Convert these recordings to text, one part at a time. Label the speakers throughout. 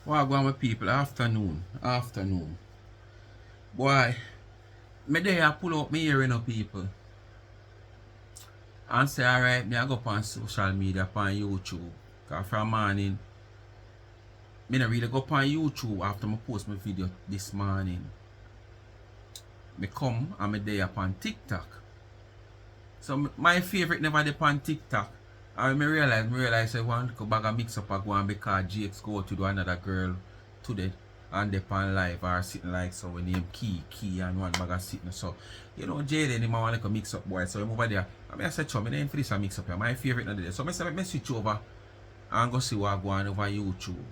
Speaker 1: Well, go on with people. Afternoon. Boy, me there I pull up me hearing of people and say, alright, me I go up on social media, on YouTube. Cause from morning, me not really go up on YouTube after me post my video this morning. Me come and me there upon TikTok. So my favorite never dey on TikTok. And me realize I want to go back and mix up a go on because Jake's go to do another girl today and they on live or sitting like so we name Key and one bag of sitting. So you know Jade him want to mix up boy. So I'm over there. I said chum, me ain't for this a mix up here. My favorite not there. So I said me switch over and go see what go on over YouTube.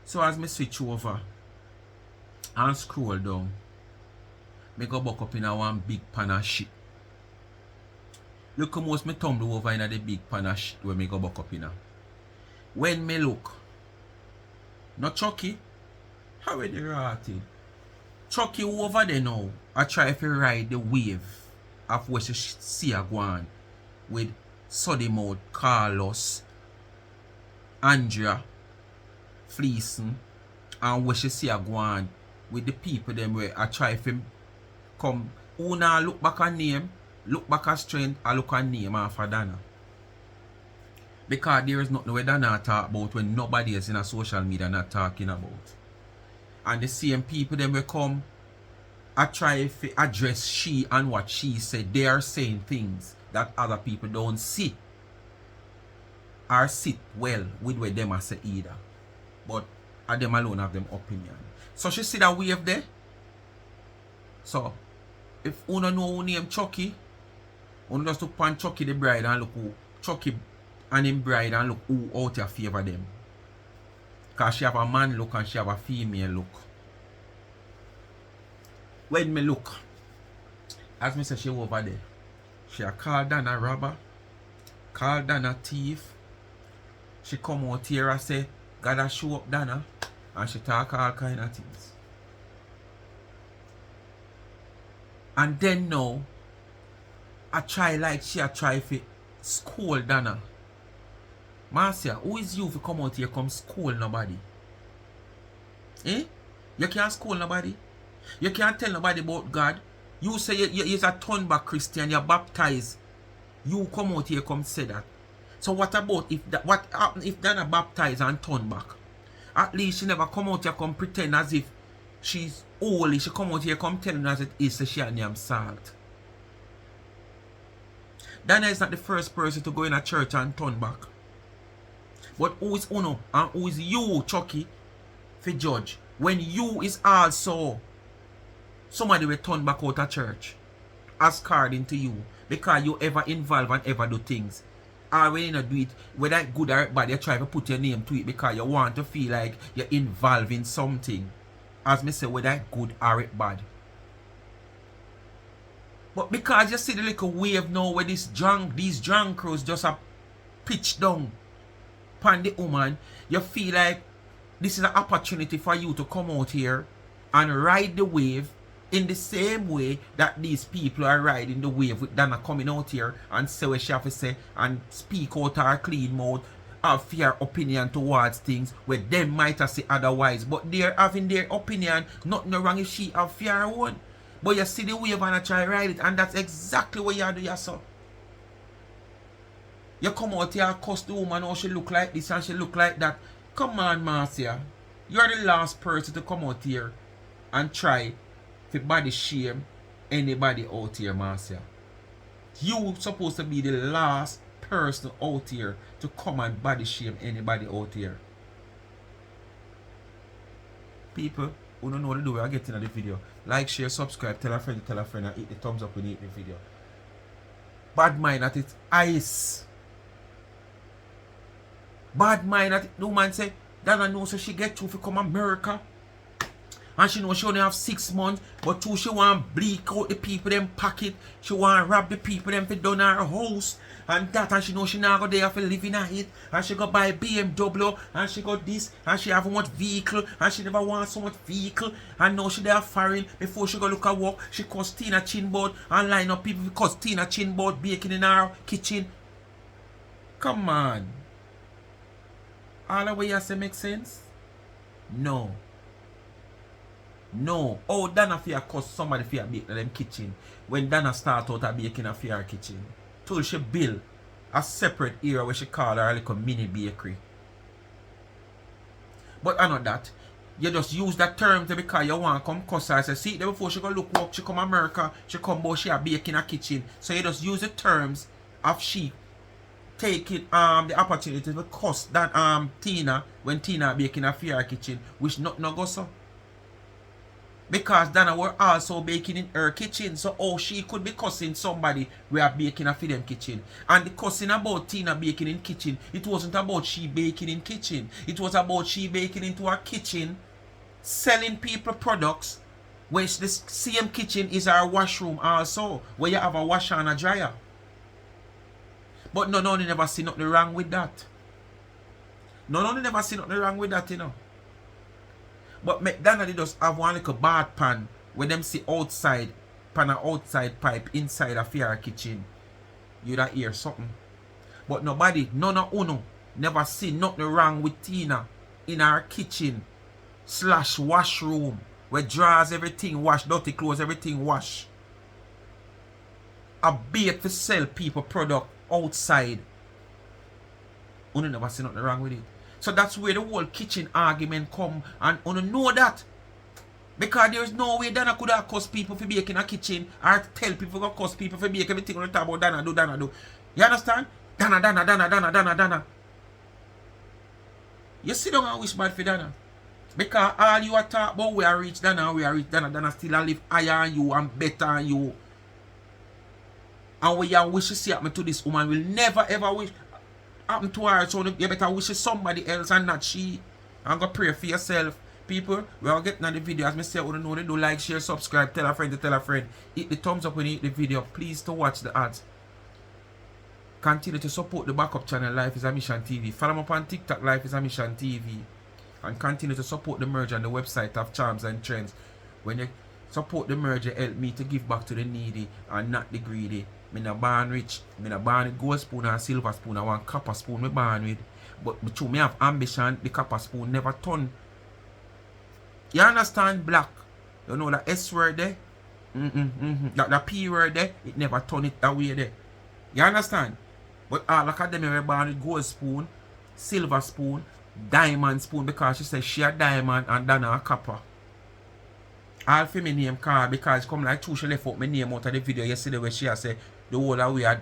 Speaker 1: So as me switch over and scroll down, me go back up in a one big pan of shit. Look how most me tumble over in the big pan of shit where me go back up in a. When me look, not Chucky, how are they rotting? Chucky over there now, I try to ride the wave of what she see a go on with Sodimode, Carlos, Andrea, Fleeson, and what she see a go on with the people them where I try to come. Who now look back at name, look back at strength, I look at name after Donna. Because there is nothing where Donna talk about when nobody else in a social media not talking about. And the same people them will come, I try to address she and what she said. They are saying things that other people don't see or sit well with what them are say either. But them alone have them opinion. So she see that wave there. So if you don't know who name Chucky, you just look on Chucky the bride and look who Chucky and him bride and look who out your favor them. Because she have a man look and she have a female look. When me look, as me say she over there, she a call Donna robber, call Donna thief. She come out here and say, gotta show up Donna, and she talk all kind of things. And then now, I try like she a try to school Donna. Marcia, who is you to come out here come school nobody? Eh? You can't school nobody. You can't tell nobody about God. You say you're a turn back Christian, you're baptized. You come out here come say that. So what about if that what happen if Donna baptized and turn back? At least she never come out here come pretend as if she's holy. She come out here come telling us it is so she and name salt. Donna is not the first person to go in a church and turn back. But who is Uno and who is you, Chucky, for judge? When you is also somebody will turn back out of church as according to you because you ever involve and ever do things. Or when you not do it, whether good or bad, you try to put your name to it because you want to feel like you're involved in something. As me say, whether good or bad. But because you see the little wave now where these drunk crows just a pitch down upon the woman, you feel like this is an opportunity for you to come out here and ride the wave in the same way that these people are riding the wave with Donna coming out here and say what she have to say and speak out her clean mouth, have fair opinion towards things where them might have say otherwise. But they're having their opinion, nothing wrong if she have fair one. But you see the wave and I try to ride it, and that's exactly what you do yourself. You come out here and cuss the woman, how she look like this and she look like that. Come on, Marcia. You're the last person to come out here and try to body shame anybody out here, Marcia. You supposed to be the last person out here to come and body shame anybody out here. People who don't know what to do, I'll get into the video. Like, share, subscribe, tell a friend, and hit the thumbs up when you hit the video. Bad mind at its ice. Bad mind at it. No man say, Donna knows so she get through to come America. And she know she only have 6 months, but too she want bleak out the people them pocket. She want rob the people them for down her house. And that, and she know she now go there for living at it. And she go buy BMW, and she got this, and she have much vehicle, and she never want so much vehicle. And now she there foreign, before she go look at work, she cause Tina Chinboard and line up people because Tina Chinboard baking in her kitchen. Come on. All the way you say make sense? No. No. Oh, Donna fear cost somebody fear bake in them kitchen. When Donna start out a baking a fear kitchen. Till she build a separate area where she call her like a mini bakery. But I know that. You just use that term to because you want to come cuss her. I say, see, there before she go look work, she come America, she come but she a baking a kitchen. So you just use the terms of she taking the opportunity to cuss that Tina when Tina baking a fear kitchen, which not no go so. Because Donna were also baking in her kitchen. So oh, she could be cussing somebody we are baking a for them kitchen. And the cussing about Tina baking in kitchen, it wasn't about she baking in kitchen. It was about she baking into a kitchen, selling people products, which this same kitchen is our washroom also, where you have a washer and a dryer. But no, you never see nothing wrong with that. No, you never see nothing wrong with that, you know. But McDonald's does have one little bath pan where them see outside, pan a outside pipe inside a fair kitchen. You da hear something. But nobody, none of uno, never see nothing wrong with Tina in our kitchen / washroom where drawers, everything wash, dirty clothes, everything wash. A bait to sell people product outside. Uno never see nothing wrong with it. So that's where the whole kitchen argument come, and uno know that. Because there's no way Donna could have cussed people for baking a kitchen or tell people to cuss people for baking everything on the talk about Donna do. You understand? Donna. You sit down and wish bad for Donna. Because all you are talk about we are rich Donna, Donna still a live higher than you and better than you. And what you wish to see happen to this woman will never ever wish happen to her. So you better wish somebody else and not she. And go pray for yourself. People, we are getting on the video. As I say, know they do like, share, subscribe, tell a friend to tell a friend. Hit the thumbs up when you hit the video. Please to watch the ads. Continue to support the backup channel Life is a Mission TV. Follow me up on TikTok Life is a Mission TV. And continue to support the merge on the website of Charms and Trends. When you support the merge, you help me to give back to the needy and not the greedy. Me not born rich. Me not born with gold spoon and silver spoon. I want copper spoon me born with. But to me have ambition, the copper spoon never turn. You understand black? You know the S word there? The P word there, it never turn it that way there. You understand? But all academy were born with gold spoon, silver spoon, diamond spoon because she said she a diamond and Donna a copper. All for me name call because come like two she left out my name out of the video yesterday where she said the whole of we had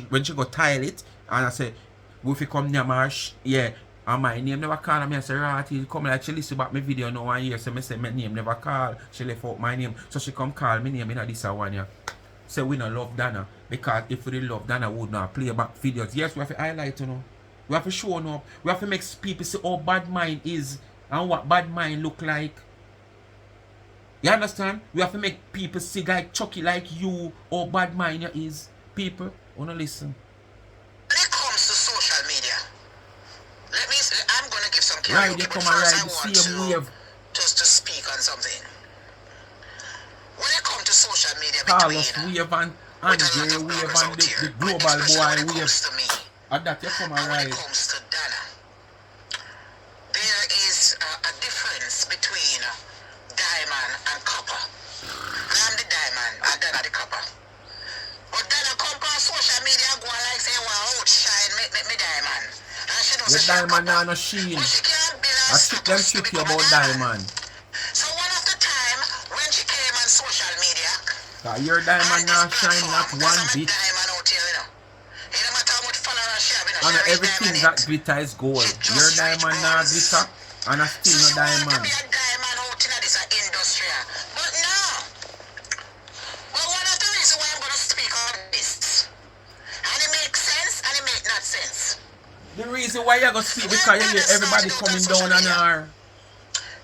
Speaker 1: when she got tile it and I said if you come near Marcia, yeah, and my name never call me. I said right, come like she listen back my video now 1 year so me say my name never call. She left out my name. So she come call me name in this one year. Say we don't love Donna because if we didn't love Donna we would not play back videos. Yes, we have to highlight, you know. We have to show up. We have to make people see how bad mind is and what bad mind look like. You understand? We have to make people see like Chucky, like you, how bad mind you is. People, wanna listen.
Speaker 2: When it comes to social media, I'm gonna give some
Speaker 1: right, they come and ride the same wave.
Speaker 2: Just to speak on something. When it comes to social media,
Speaker 1: Carlos wave and Andre wave and the global boy wave. And that you come and ride.
Speaker 2: When it comes to Donna, there is a difference between diamond and copper. I'm the diamond and Donna the copper. But Donna come on social media go and like say, wow, outshine me diamond. And she knows
Speaker 1: the diamond now no sheen. I trick them trick you about diamond.
Speaker 2: So one of the time when she came on social media,
Speaker 1: your diamond now shine not one bit. And everything that glitter is gold. Your diamond now glitter and I still no diamond.
Speaker 2: But now, but one of the reasons why I'm going to speak on this, and it makes sense and it makes not sense.
Speaker 1: The reason why you're going to speak because you hear everybody coming down on her.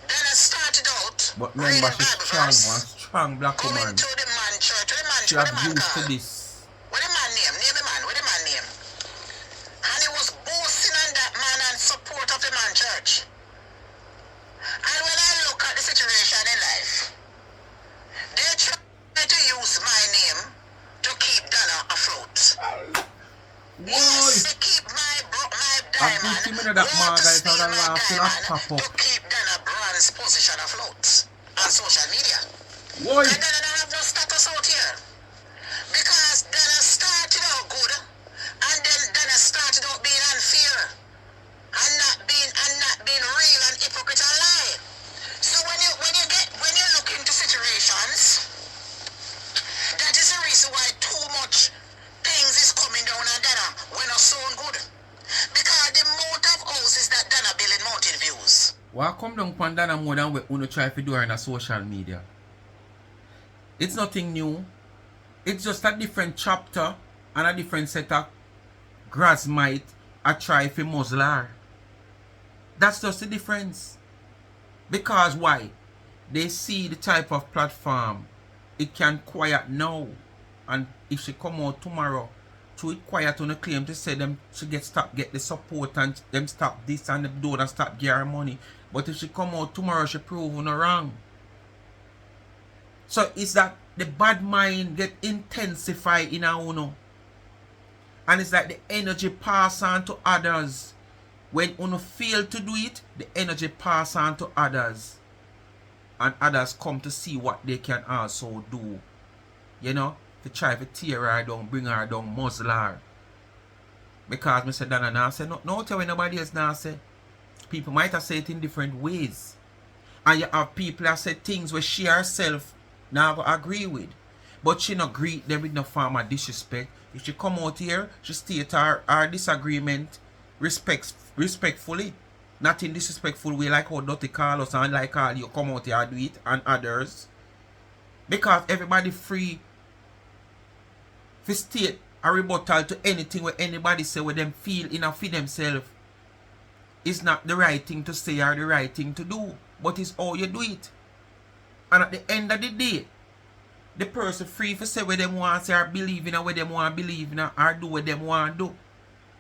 Speaker 2: Donna started out,
Speaker 1: but remember she's strong, one strong black woman.
Speaker 2: To the man church.
Speaker 1: She has used to this.
Speaker 2: What the man name? Name the man. What the man name? And he was boasting on that man and support of the man church. And when I look at the situation in life, they try to use my name to keep Donna afloat. Yes, to keep my diamond,
Speaker 1: that Margaret had a laugh in a pop up.
Speaker 2: to keep Donna
Speaker 1: Why?
Speaker 2: And Donna don't have no status out here. Because Donna started out good, and then Donna started out being unfair, and not being real and hypocrite and lie. So when you look into situations, that is the reason why too much things is coming down on Donna when not so good. Because the amount of houses that Donna building mountain views.
Speaker 1: Why come down upon Donna more than what you try to do in a social media? It's nothing new. It's just a different chapter and a different set of grasmite I try to muzzle her. That's just the difference. Because why? They see the type of platform it can quiet now. And if she come out tomorrow, to it quiet on the claim to say them she get the support and them stop this and them don't stop get her money. But if she come out tomorrow, she prove no wrong. So it's that the bad mind get intensified in our own. And it's like the energy pass on to others. When you fail to do it, the energy pass on to others. And others come to see what they can also do. You know, to try to tear her down, bring her down, muzzle her. Because Mr. Donna now say, no tell nobody else now say. People might have said it in different ways. And you have people that say things where she herself now agree with. But she not greet them with no form of disrespect. If she come out here, she state her disagreement respectfully. Not in disrespectful way like how Dottie call us and like how you come out here and do it and others. Because everybody free to state a rebuttal to anything where anybody say where them feel enough for themselves. It's not the right thing to say or the right thing to do. But it's how you do it. And at the end of the day, the person free to say what them want to say or believe in or what them want to believe in or do what them want to do.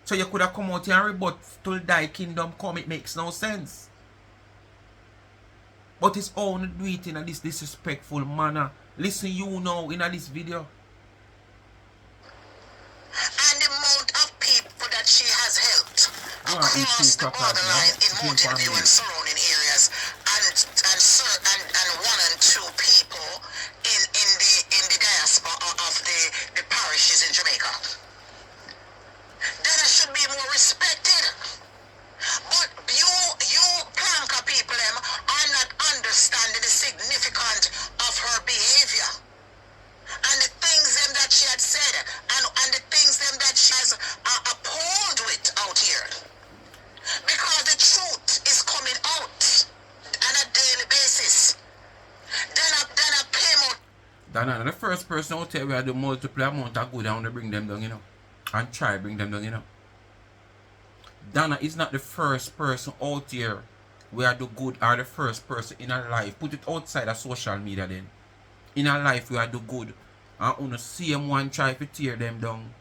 Speaker 1: So you could have come out here and rebut till thy kingdom come. It makes no sense. But it's how you do it in this disrespectful manner. Listen you now in this video.
Speaker 2: And the amount of people that she has helped across the borderline in Mountain View and surrounding areas, and one and two people in the diaspora of the parishes in Jamaica. Donna should be more respected. But you planka people them are not understanding the significance of her behavior. And the things them that she had said and the things them that she has appalled with out here. Because the truth is coming out on a daily basis. Donna came out.
Speaker 1: Donna, the first person out here we have the multiple amount of good I want to bring them down, you know. And try bring them down, you know. Donna is not the first person out here where do good or the first person in her life. Put it outside of social media then. In her life we are do good. And on the same one try to tear them down.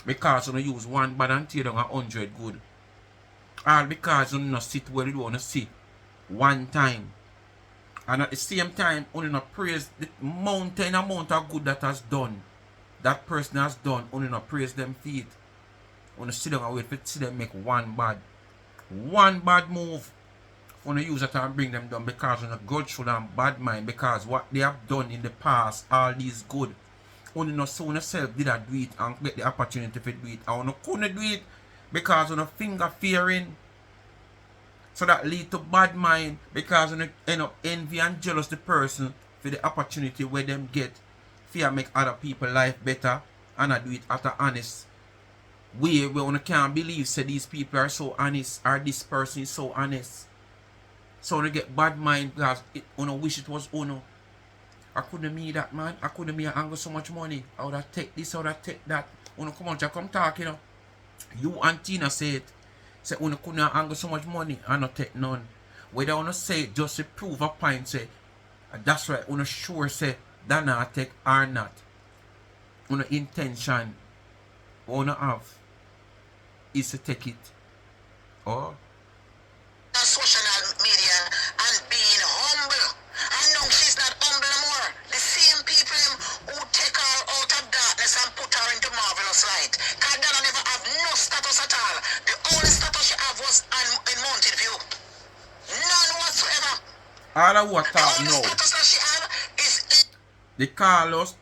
Speaker 1: Because you use one bad and tear down 100 good. All because you not sit where you want to sit one time. And at the same time you not praise the mountain amount of good that has done. That person has done, only not praise them feet. Only sit down and wait for see them make one bad move. Only use that and bring them down because on a grudgeful and bad mind. Because what they have done in the past, all these good. Only not so yourself did I do it and get the opportunity to do it. I only couldn't do it because on a finger fearing. So that lead to bad mind because on end up envy and jealous the person for the opportunity where them get. Fear make other people life better and I do it at an honest way where one can't believe say these people are so honest or this person is so honest. So when you get bad mind because one wish it was uno. I couldn't mean that man. I couldn't mean I angle so much money. I would have take this, I would have take that. Uno come on, come talk, you know. You and Tina say it. Say uno couldn't angle so much money and not take none. Whether uno say it just to prove a point say that's right, uno sure say Donna take or not. Uno intention uno have is to take it. Or
Speaker 2: social media and being humble. And now she's not humble anymore. The same people who take her out of darkness and put her into marvelous light. Because Donna never have no status at all. The only status she have was in Mountain View. None whatsoever.
Speaker 1: all of what
Speaker 2: The
Speaker 1: talk
Speaker 2: only
Speaker 1: now.
Speaker 2: status that she have
Speaker 1: the Carlos,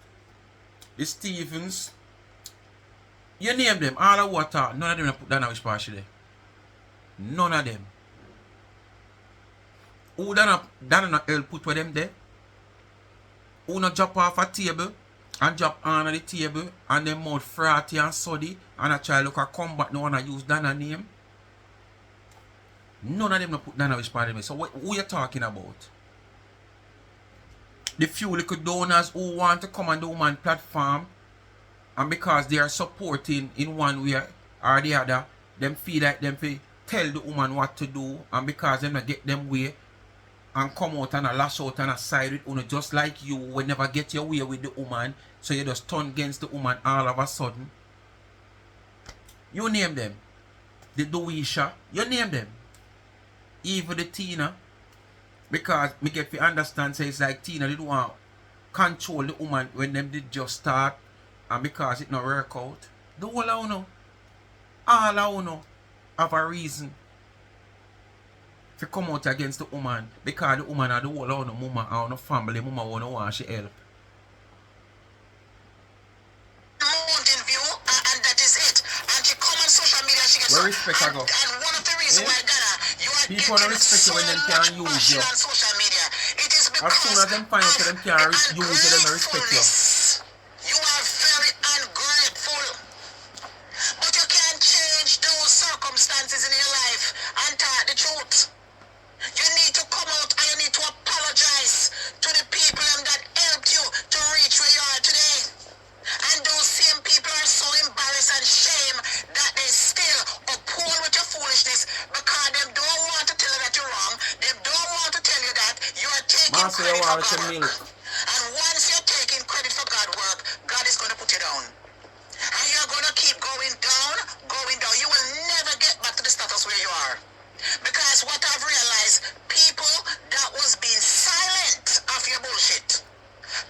Speaker 1: the Stevens, you name them, all of what are, none of them put Donna which part she there. None of them. Who Donna not help put with them there? Who not drop off a table and drop on the table and them mouth frothy and soddy and a try look at combat no one use Donna name? None of them not put Donna which part of them. So who you talking about? The few little donors who want to come on the woman platform and because they are supporting in one way or the other, them feel like them feel tell the woman what to do, and because them not get them way and come out and a lash out and a side with Uno just like you will never get your way with the woman, so you just turn against the woman all of a sudden. You name them. The Duisha, you name them. Even the Tina. Because me get to understand, say it's like Tina did want control the woman when them did just start, and because it not work out. The whole of Uno, all of Uno have a reason to come out against the woman, because the woman are the whole of Uno mama and the family mama want she help.
Speaker 2: Mountain View, and that is it. And she come on social media, she gets
Speaker 1: Where respect I go?
Speaker 2: And one of the reasons why Donna, you are
Speaker 1: People don't respect you when them can't use you.
Speaker 2: on social media. It is because
Speaker 1: As soon as them find out them can't use you, them don't respect you.
Speaker 2: You are very ungrateful. But you can't change those circumstances in your life and tell the truth. You need to come out and you need to apologize to the people that helped you to reach where you are today. And those same people are so embarrassed and shame that they still uphold with your foolishness because they don't want to tell you that you're wrong. They don't want to tell you that you are taking
Speaker 1: Marcia,
Speaker 2: credit for God
Speaker 1: milk.
Speaker 2: work. And once you're taking credit for God work, God is going to put you down. And you're going to keep going down, going down. You will never get back to the status where you are. Because what I've realized, people that was being silent of your bullshit,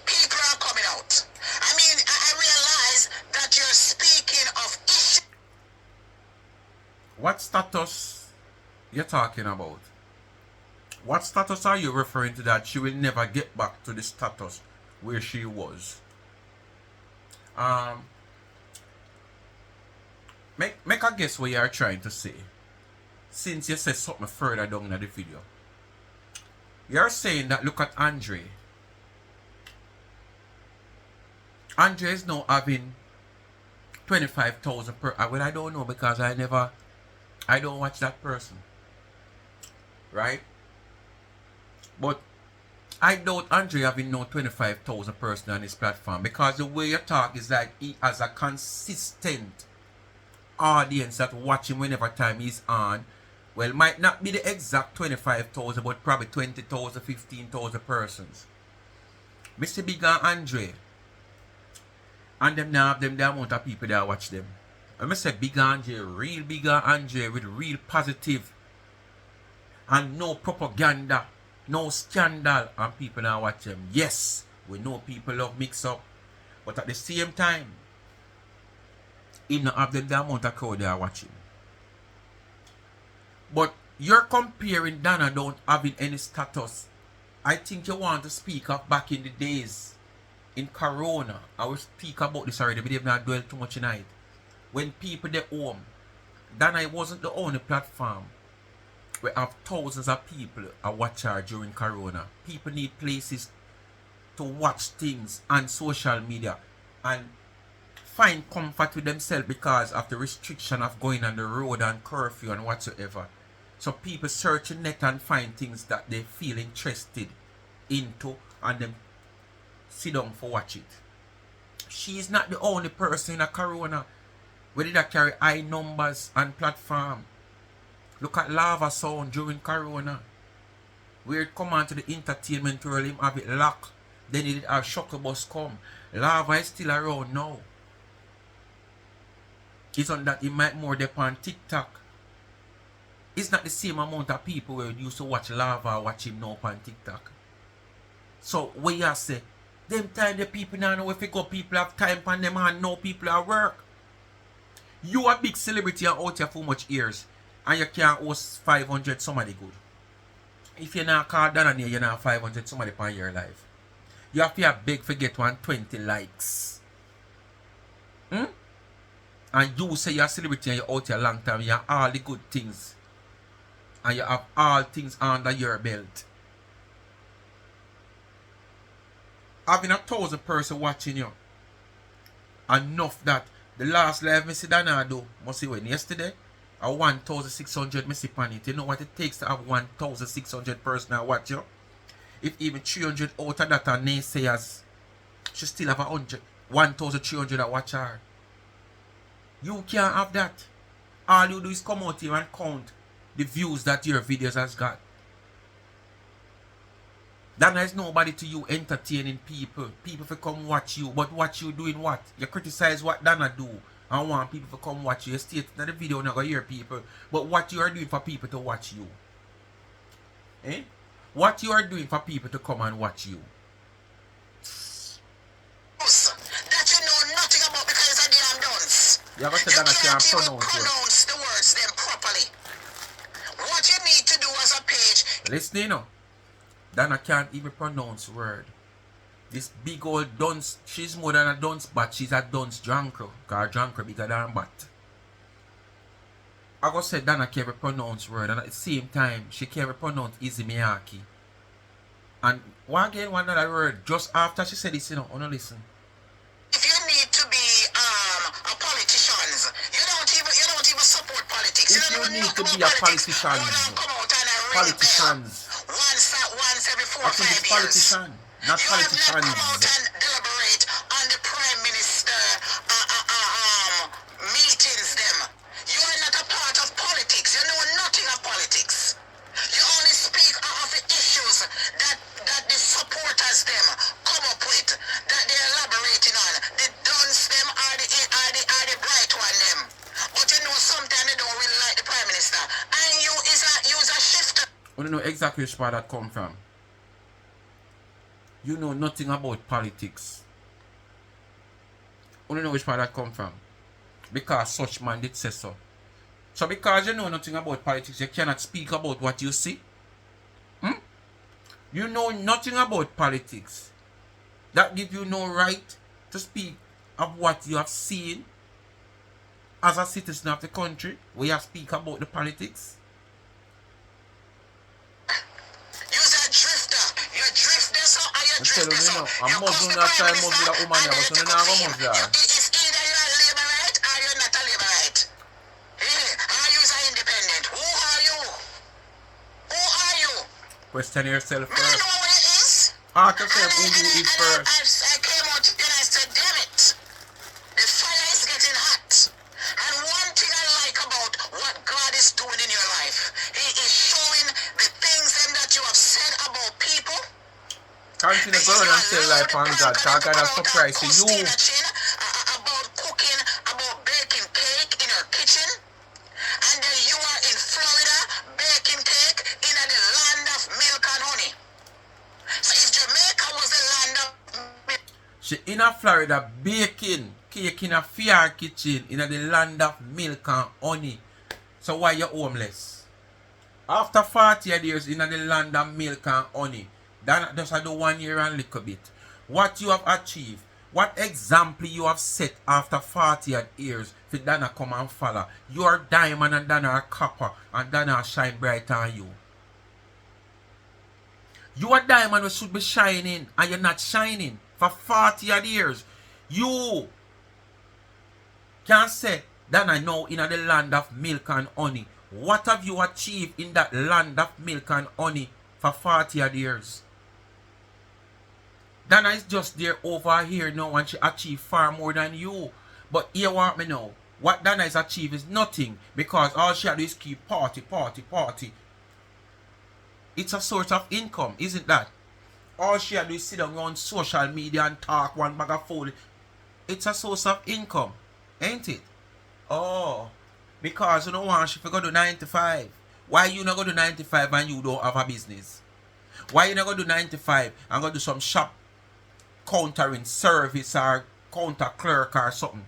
Speaker 2: people are coming out. I mean, I realize that you're speaking of issues.
Speaker 1: What status you're talking about? What status are you referring to that she will never get back to the status where she was? Make a guess what you are trying to say. Since you said something further down in the video. You're saying that look at Andre. Andre is now having 25,000 per. Well, I don't know because I don't watch that person. Right? But I doubt Andre having no 25,000 person on his platform because the way you talk is like he has a consistent audience that watch him whenever time he's on. Well, might not be the exact 25,000, but probably 20,000, 15,000 persons. Mr. Big and Andre, and them now have them the amount of people that watch them. And I say Big Andre, real Big Andre with real positive and no propaganda, no scandal, and people now watch them. Yes, we know people love mix up, but at the same time, he not have them the amount of crowd that are watching. But you're comparing Donna don't having any status. I think you want to speak of back in the days in Corona. I will speak about this already, but they've not dwell too much tonight. When people they home, Donna wasn't the only platform where have thousands of people are watch her during Corona. People need places to watch things on social media and find comfort with themselves because of the restriction of going on the road and curfew and whatsoever. So people search the net and find things that they feel interested into and then sit down for watch it. She is not the only person in a Corona where they carry high numbers and platform. Look at Lava Sound during Corona. Where it come on to the entertainment world, him have it locked. Then he did have Chucky bus come. Lava is still around now. It's on that he might more depend on TikTok. It's not the same amount of people where used to watch Lava watch him now on TikTok. So what you say? Them time the people now know if you go people have time on them and no people at work. You a big celebrity and out here for much years and you can't host 500 somebody good. If you not call Donna you're not 500 somebody on your life. You have to have big for get 120 likes. And you say you're a celebrity and you're out here a long time. You have all the good things. And you have all things under your belt. Having 1,000 person watching you. Enough that the last live me see Donna do. Must see when yesterday. 1,600 me see on it. You know what it takes to have 1,600 person watch you? If even 300 out of that are naysayers, she still have 1,300 that watch her. You can't have that. All you do is come out here and count the views that your videos has got. Donna is nobody to you entertaining people. People for come watch you. But watch you doing what? You criticize what Donna do and want people to come watch you. You state that the video not gonna hear people. But what you are doing for people to watch you. Eh? What you are doing for people to come and watch you.
Speaker 2: That you know nothing about because it's a damn dunce.
Speaker 1: You ever said Donna can't
Speaker 2: pronounce the words them properly. What you need to do as a page.
Speaker 1: Listen, you know. Donna can't even pronounce word. This big old dunce, she's more than a dunce bat, she's a dunce drunker. Because a drunker bigger than bat. I go say Donna can't even pronounce word, and at the same time, she can't even pronounce Izzy Miyake. And one again, one other word, just after she said this, you know, I don't listen.
Speaker 2: If you need to be a politician, you don't even support politics.
Speaker 1: If you need to be a politician, politicians.
Speaker 2: Once every 4 or 5 years.
Speaker 1: Politician, not
Speaker 2: you
Speaker 1: politicians.
Speaker 2: have not come out and deliberate on the Prime Minister meetings them. You are not a part of politics. You know nothing of politics. You only speak of the issues that the supporters them come up with, that they're elaborating on. The dunce them are the bright one them. But you know sometimes they don't really like the Prime Minister. And you is a shifter.
Speaker 1: I don't know exactly which part that come from. You know nothing about politics. I don't know which part that come from. Because such man did say so. So because you know nothing about politics, you cannot speak about what you see. You know nothing about politics. That gives you no right to speak of what you have seen as a citizen of the country, where you speak about the politics.
Speaker 2: I'm telling you,
Speaker 1: I'm Muslim that time, Muslim that woman, but so now I'm Muslim.
Speaker 2: It's either you're a Labourite or you're not a Labourite. Are you an independent? Who are you? Who are you?
Speaker 1: Question yourself
Speaker 2: I
Speaker 1: first.
Speaker 2: know what it is.
Speaker 1: Ask yourself who you is first.
Speaker 2: I came out and I said, damn it. The fire is getting hot. And one thing I like about what God is doing in your life, He is showing the things that you have said about people.
Speaker 1: Continue to go and tell life on God. God has surprise to you.
Speaker 2: About cooking, about baking cake in her kitchen. And then you are in Florida baking cake in the land of milk and honey. So if Jamaica was the land of milk.
Speaker 1: She in a Florida baking cake in a fair kitchen in the land of milk and honey. So why you homeless? After 40 years in the land of milk and honey. That just I do 1 year and little bit. What you have achieved, what example you have set after 40 years for Donna come and follow. You are diamond and Donna are copper and Donna shine bright on you. You are diamond which should be shining and you're not shining for 40 years. You can say Donna now in the land of milk and honey. What have you achieved in that land of milk and honey for 40 years? Donna is just there over here now and she achieved far more than you. But here want me now. What Donna is achieved is nothing because all she do is keep party. It's a source of income, isn't that? All she do is sit down on social media and talk one bag of food. It's a source of income, ain't it? Oh, because you don't want she to go to 95. Why you not go to 95 and you don't have a business? Why you not go to 95 and go do some shop countering service or counter clerk or something?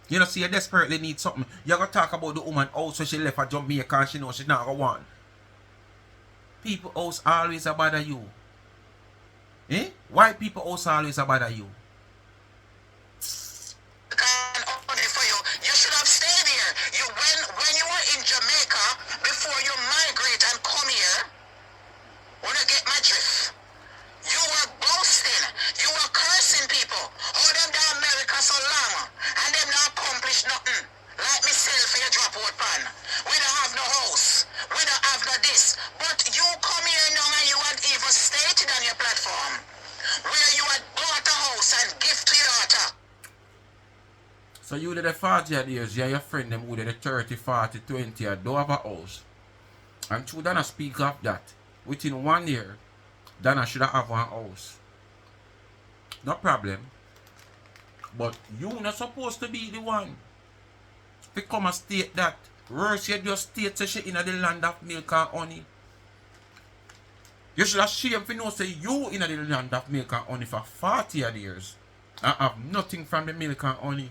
Speaker 1: You know, see, you desperately need something. You're going to talk about the woman also she left at Jamaica and she knows she's not going to want. People house always bother you. Eh? Why people also always bother you?
Speaker 2: Only for you. You should have stayed here. When you were in Jamaica before you migrate and come here, wanna get my drift. You were boasting. You were cursing people. Hold them down America so long. And them not accomplish nothing. Like myself for your drop out pan. We don't have no house. We don't have no this. But you come here now and you had even stated on your platform where you had bought a house and gift to your daughter.
Speaker 1: So you did the 40 years, you and your friend them who did the 30, 40, 20 years, don't have a house. And true Donna speak of that. Within 1 year, Donna should have one house. No problem. But you not supposed to be the one to come and state that. Marcia just state that she in the land of milk and honey. You should have shame for know say you in the land of milk and honey for 40 years and have nothing from the milk and honey.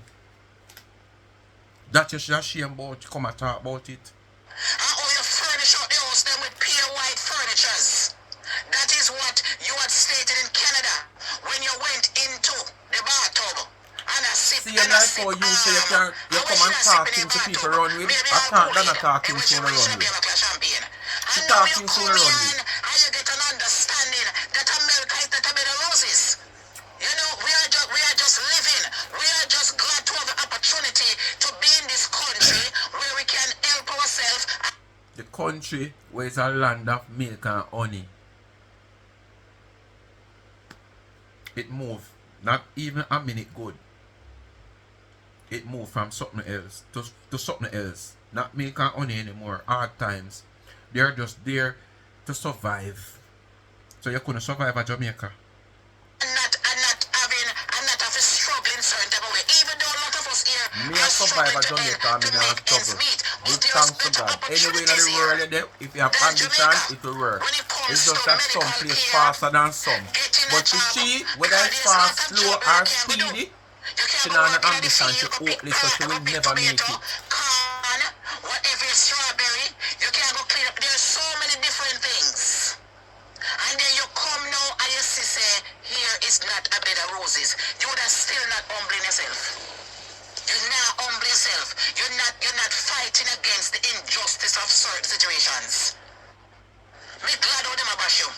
Speaker 1: That you should have shame about, come and talk about it.
Speaker 2: And all you furnish out the house them with pure white furnitures. That is what you had stated in Canada when you went into the bathtub. And I sip
Speaker 1: see, and like how you say you come and talk things to people run with. I can't Donna talk things to run with. She talk things to run with.
Speaker 2: And you get an understanding that America is not a bed of roses. You know, we are just living. We are just glad to have the opportunity to be in this country where we can help ourselves.
Speaker 1: The country where it's a land of milk and honey. It moved not even a minute good. It moved from something else to something else. Not milk and honey anymore. Hard times. They're just there to survive. So you couldn't survive at Jamaica.
Speaker 2: I'm not having struggle in certain type of way. Even though a lot of us here
Speaker 1: Me I survive at Jamaica, I mean I struggle. Give thanks to God. Anywhere in the world you there, if you have ambition, it will work. It's just that some place faster than some. But you see, whether it's fast, slow or speedy, she not an ambition, she hopeless, so she will never make it.
Speaker 2: Corn, whatever strawberry, you can go clean up. There's so many different things. And then you come now and you see say, here is not a bed of roses. You would have still not humbling yourself. You're not humbling yourself. You're not fighting against the injustice of certain situations. Me glad how them about you.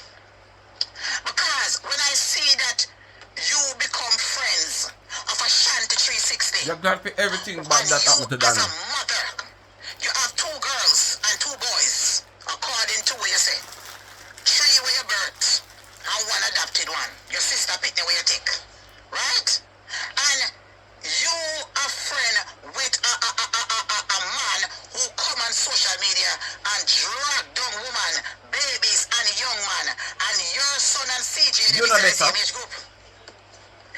Speaker 2: Because when I see that you become friends of a Shanty 360.
Speaker 1: You're glad for everything bad that happened to Donna.
Speaker 2: As a mother, you have 2 girls and 2 boys, according to what you say. 3 where you birth and 1 adopted one. Your sister Pitney where you take. Right? And you are friend with a man who come on social media and drag down woman, babies and young man, and your son and CJ
Speaker 1: You know better.
Speaker 2: age group.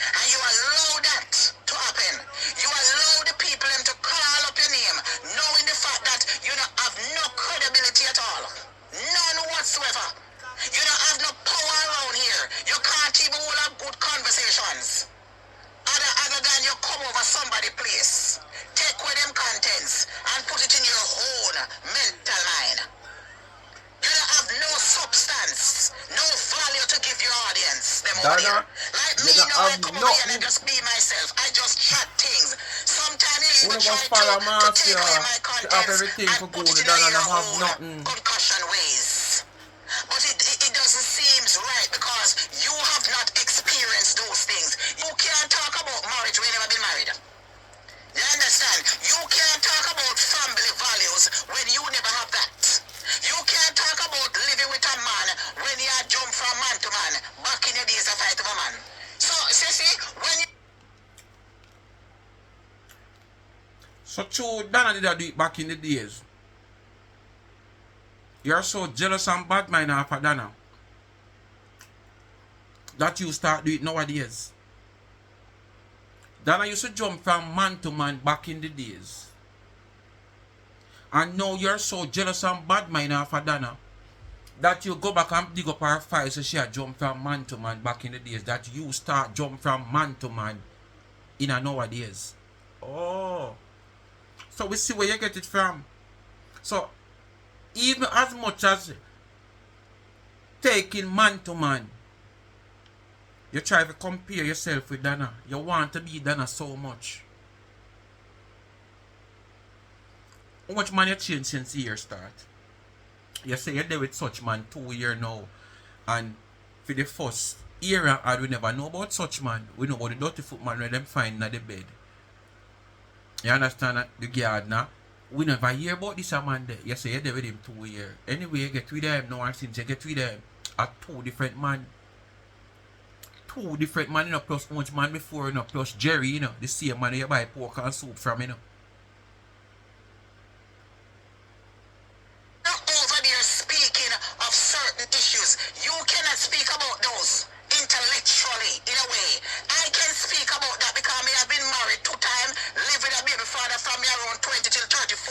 Speaker 2: And you allow that to happen. You allow the people them to call up your name, knowing the fact that you don't have no credibility at all. None whatsoever. You don't have no power around here. You can't even hold up good conversations. Other than you come over somebody's place, take away them contents and put it in your own mental mind. You don't have no substance, no value to give your audience. Them over here. Like me, now I come over here and I just be myself. I just chat things. Sometimes you even try to take away my contents and put it in your own concussion ways. But it doesn't seem right because you have not experienced those things. You can't talk about marriage when you never been married. You understand? You can't talk about family values when you never have that. You can't talk about living with a man when you jump from man to man back in the days of fight of a man. So, see, when you...
Speaker 1: So true, Donna did do it back in the days. You're so jealous and bad mind after Donna that you start doing it nowadays. Donna used to jump from man to man back in the days. And now you're so jealous and bad mind after Donna that you go back and dig up her files so she had jump from man to man back in the days. That you start jump from man to man in a nowadays. Oh. So we see where you get it from. So even as much as taking man to man You try to compare yourself with Donna. You want to be Donna so much. How much man you change since the year start? You say you're there with such man 2 years now. And for the first year, and we never know about such man. We know about the dirty foot man where them find in the bed. You understand that? The gardener. We never hear about this man there. You say you're there with him 2 years. Anyway, you get with him now, and since you get with him, are 2 different man. 2 different man, you know, plus much man before, you know, plus Jerry, you know, the same man you buy pork and soup from, you know.
Speaker 2: Not over there speaking of certain issues. You cannot speak about those intellectually, in a way. I can speak about that because I have been married 2 times, live with a baby father from me around 20 till 34,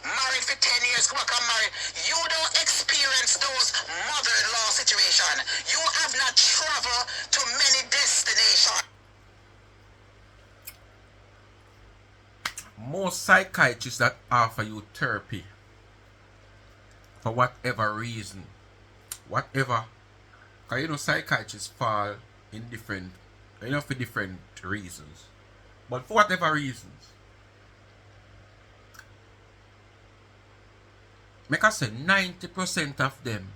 Speaker 2: married for 10 years, come back and married. You don't experience those mother-in-law situations. You have not traveled to many destinations.
Speaker 1: Most psychiatrists that offer you therapy, for whatever reason, whatever, because you know psychiatrists fall in different, you know, for different reasons, but for whatever reasons, make I say 90% of them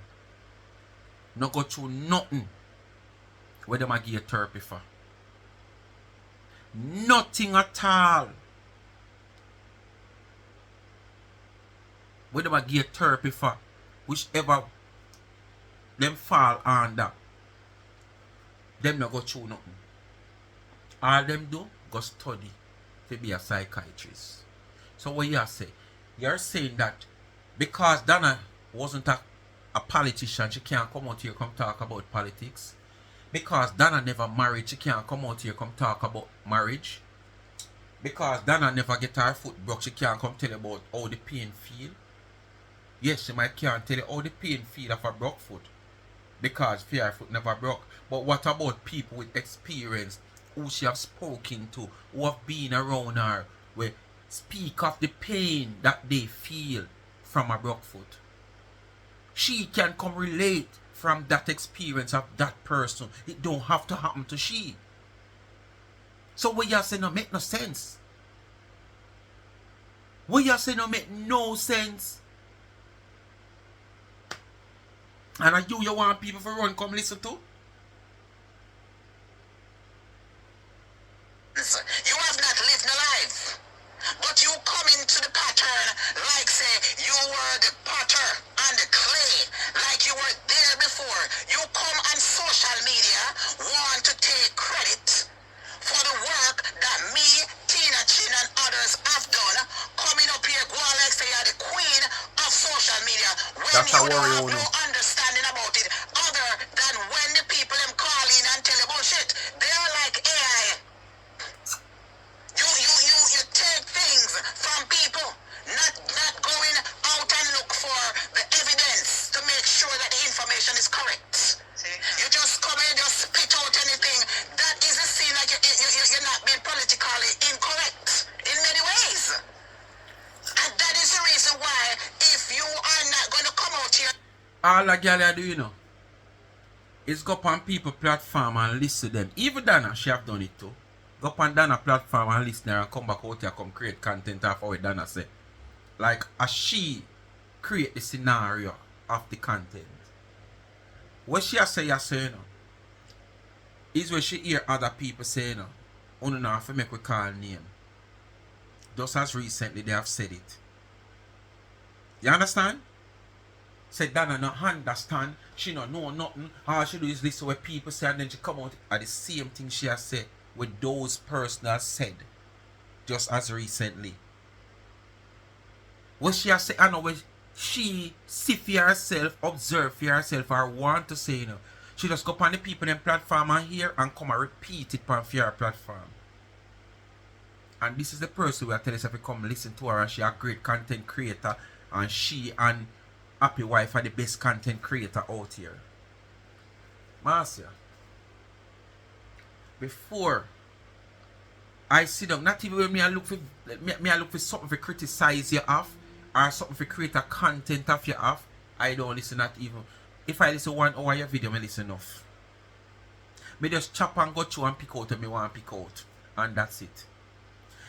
Speaker 1: not go through nothing where them a give you therapy for. Nothing at all. Where them a give you therapy for, whichever them fall under, them not go through nothing. All them do, go study to be a psychiatrist. So what you say? You're saying that because Donna wasn't a politician, she can't come out here come talk about politics. Because Donna never married, she can't come out here come talk about marriage. Because Donna never get her foot broke, she can't come tell about how the pain feel. Yes, she might can't tell you how the pain feel of a broke foot. Because her foot never broke. But what about people with experience who she have spoken to, who have been around her, where speak of the pain that they feel from a broke foot? She can come relate from that experience of that person. It don't have to happen to she. So what you say no make no sense. What you say no make no sense. And are you want people to run come listen to?
Speaker 2: You have not lived no life. But you come into the pattern like say you were the potter and the clay, like you were there before. You come on social media, want to take credit for the work that me, Tina Chin and others have done, coming up here going like say you're the queen of social media when
Speaker 1: That's
Speaker 2: you
Speaker 1: a worry,
Speaker 2: don't have no understanding about it other than when the people them call in and tell you bullshit. They're like AI. You take things from people, not going out and look for the evidence to make sure that the information is correct. You just come and just spit out anything. That is a scene like you're not being politically incorrect in many ways. And that is the reason why if you are not going to come out here.
Speaker 1: All a girl I do, you know, is go on people platform and listen to them. Even Donna, she have done it too. Go up on Donna platform and listen and come back out here, come create content of what Donna say. Like, as she create the scenario of the content. What she say, you say, you know, is when she hear other people say, you know, only now if make we call name. Just as recently they have said it. You understand? Say Donna not understand, she not know nothing. All she do is listen to what people say and then she come out at the same thing she has said. With those persons said just as recently. What she has said, I know when she see for herself, observe for herself, or want to say, you know, she just go on the people in platform and hear and come and repeat it on her platform. And this is the person who I tell us if you come listen to her and she a great content creator and she and Happy Wife are the best content creator out here. Marcia. Before I sit down, not even when I look for something to criticize you off or something to create a content of you off, I don't listen not even. If I listen 1 hour your video, I listen enough. Me just chop and go through and pick out what me want to pick out. And that's it.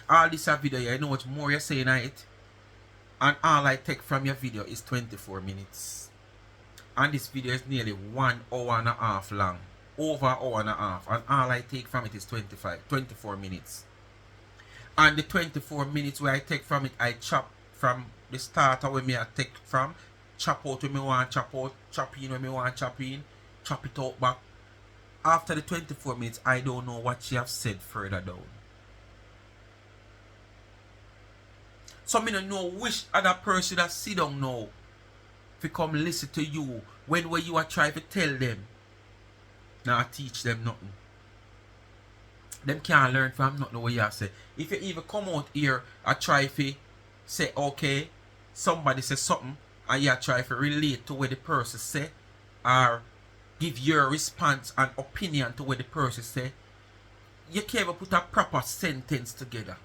Speaker 1: All this a video, you know what more you're saying on it? And all I take from your video is 24 minutes. And this video is nearly 1 hour and a half long. Over an hour and a half. And all I take from it is 24 minutes. And the 24 minutes where I take from it, I chop from the starter where me I take from. Chop out where me want chop out. Chop in where me want chop in. Chop it out back. After the 24 minutes, I don't know what she have said further down. So me don't know which other person that sit down now to come listen to you when you are trying to tell them. Now teach them nothing. Them can't learn from nothing what you say. If you even come out here and try to say okay, somebody say something and you try to relate to what the person say or give your response and opinion to what the person say, you can't even put a proper sentence together.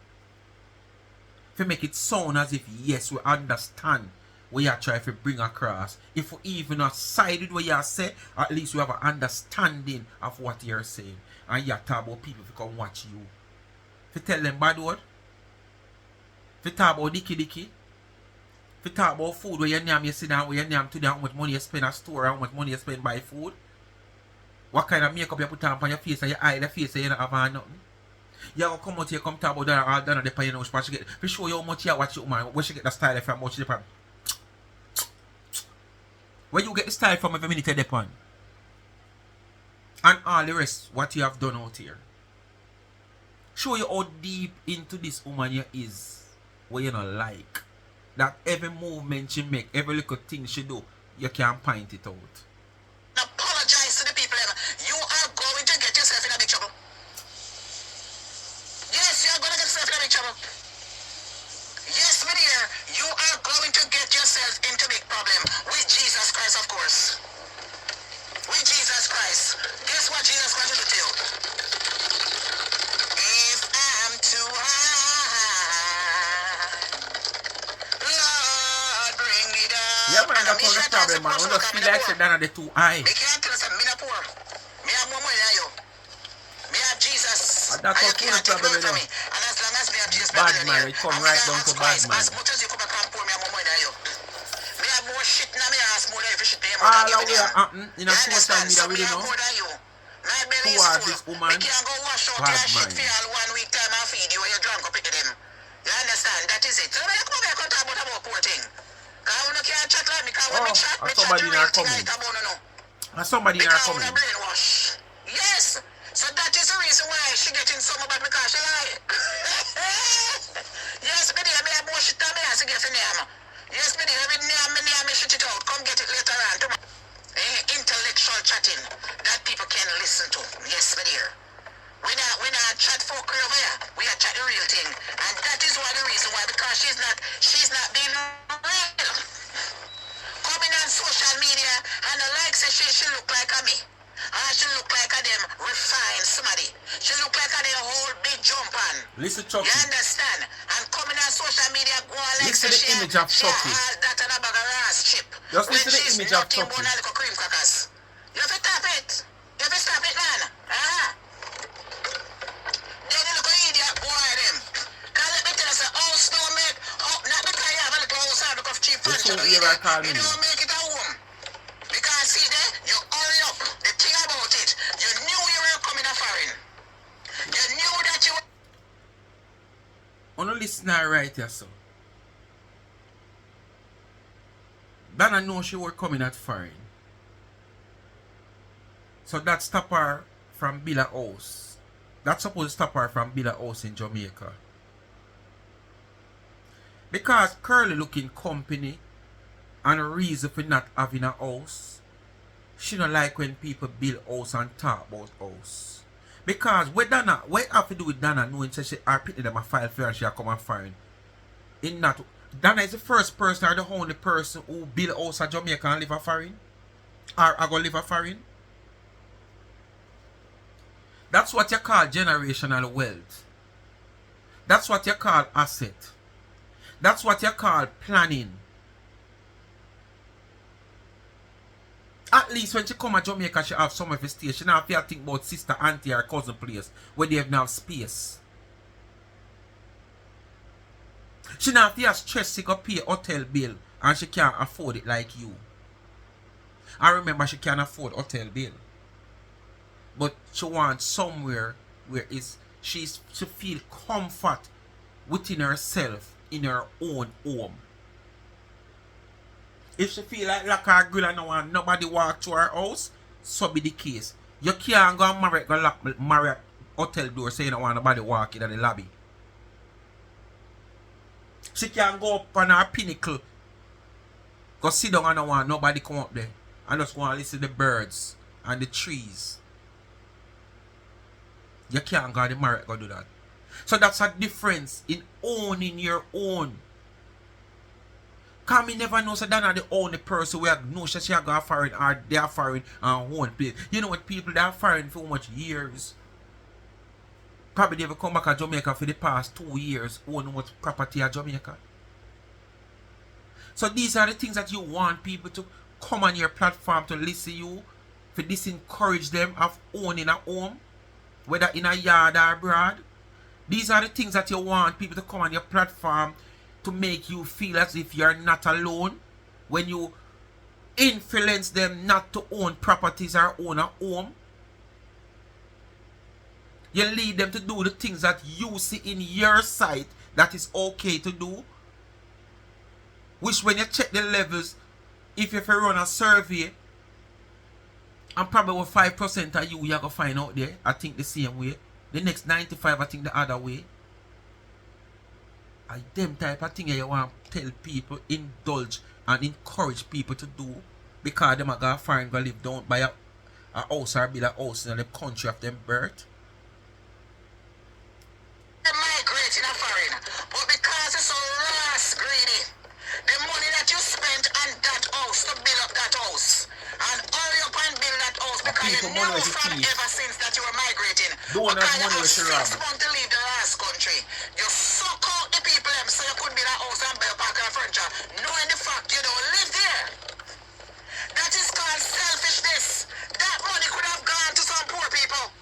Speaker 1: To make it sound as if yes, we understand what you try to bring across. If we even not side with what you say, at least we have an understanding of what you're saying. And you talk about people to come watch you. To tell them bad word. To talk about dicky. To talk about food where you name you sit down, where you name today, how much money you spend at store, how much money you spend buy food. What kind of makeup you put on your face and your eye, the face you don't have on nothing. You have to come out here, come talk about Donna, Donna, the you know, she get, to show you how much you watch you, man, where she get the style from, much different. Where you get the style from every minute you depend. And all the rest, what you have done out here. Show you how deep into this woman you is, what you don't like. That every movement she make, every little thing she do, you can point it out.
Speaker 2: Apologize to the people. You are going to get yourself in a big trouble. Yes, you are going to get yourself in a big trouble. Yes, my dear, you are going to get yourself into big problem with Jesus Christ, of course. With Jesus Christ. Guess what Jesus Christ will do to you? If I'm too high, Lord, bring me down.
Speaker 1: Yeah, man, that's all the problem, man. We just feel like say Donna the too high.
Speaker 2: Me can't tell us I'm not poor. Me have more money than you. Me have Jesus.
Speaker 1: And that's all
Speaker 2: you can't take
Speaker 1: problem,
Speaker 2: away from
Speaker 1: you
Speaker 2: me. And as long as me have Jesus,
Speaker 1: bad man, it come right down to bad man.
Speaker 2: As much as you come back and poor, me have more money than you. Me have more shit now. Me ask more than if you shit pay more.
Speaker 1: All the way happen in a social media, we
Speaker 2: have
Speaker 1: know.
Speaker 2: more than you. My belly
Speaker 1: Who
Speaker 2: is
Speaker 1: are
Speaker 2: full.
Speaker 1: this woman?
Speaker 2: Me can't go wash out
Speaker 1: Bad
Speaker 2: your shit
Speaker 1: man.
Speaker 2: for all 1 week time and feed you when you drunk up into them. You understand? That is it. So when you come back and talk about poor thing. Because you can't chat like me. Because when me chat the real thing I about no.
Speaker 1: And somebody not
Speaker 2: Because
Speaker 1: coming.
Speaker 2: of brainwash. Yes. So that is the reason why she getting so much bad because she lie. Yes, me dear, me have more shit than me has to get for name. Yes, me dear, every name me shit it out. Come get it later on. Tomorrow. Intellectual chatting that people can listen to. Yes, my dear. We not chat folk over here. We are chat the real thing. And that is why the reason why, because she's not being real. Coming on social media and the like say she look like a me. She look like a them refined somebody. She look like a them whole big jump on.
Speaker 1: Listen, Chucky.
Speaker 2: You understand? And coming on social media go on like
Speaker 1: Listen to the image of
Speaker 2: she
Speaker 1: Chucky.
Speaker 2: all that and a bag of ass chip.
Speaker 1: Just listen to the image of
Speaker 2: Chucky.
Speaker 1: Chucky.
Speaker 2: Little cream crackers. You have to stop it. You have to stop it, man. Then you look at idiot boy them. Cause let me tell you, house don't make, not because you have a little house out of cheap furniture. You don't make it a home. Because see there, you hurry up. The thing about it, you knew you were coming a foreign. You knew that you were...
Speaker 1: On a listener right here, so. Donna know she were coming at foreign. So that stop her from build a house. That's supposed to stop her from build a house in Jamaica. Because Curly looking company and a reason for not having a house. She don't like when people build house and talk about house. Because what have to do with Donna knowing that she are picking them a file for her and she are come and foreign. In that Donna is the first person or the only person who build a house in Jamaica and live a foreign. Or I go live a foreign. That's what you call generational wealth. That's what you call asset. That's what you call planning. At least when she come to Jamaica, she have some of her stay. She not have to think about sister, auntie, or cousin place where they have now space. She not have to stress she go pay hotel bill and she can't afford it like you. I remember she can't afford hotel bill. But she wants somewhere where she feel comfort within herself in her own home. If she feel like her girl and no want nobody walk to her house, so be the case. You can't go and marry hotel door saying you don't want nobody walk in the lobby. She can go up on her pinnacle, go sit down and don't want nobody come up there and just want to listen to the birds and the trees. You can't go to the marriage go do that. So that's a difference in owning your own. Because me never know so Donna the only person who know she go a foreign or they are foreign and own place. You know what people they are foreign for much years. Probably they have come back to Jamaica for the past 2 years, own much property at Jamaica. So these are the things that you want people to come on your platform to listen to you, for disencourage them of owning a home, whether in a yard or abroad. These are the things that you want people to come on your platform to make you feel as if you're not alone. When you influence them not to own properties or own a home, you lead them to do the things that you see in your sight that is okay to do. Which when you check the levels, if you run a survey, and probably with 5% of you're going to find out there, I think the same way. The next 95, I think the other way. And them type of thing you want to tell people, indulge and encourage people to do, because them are going to foreign go live down by a house or build a house in the country of them birth.
Speaker 2: They migrate in a foreign, but because it's so rash greedy, the money that you spent on that house to build up that house, and hurry up and build that house because you knew from ever since that you were migrating. Because you have 6 months to leave the last country. You suck out the people them so you could build a house and buy a park and furniture, knowing the fact you don't live there. That is called selfishness. That money could have gone to some poor people.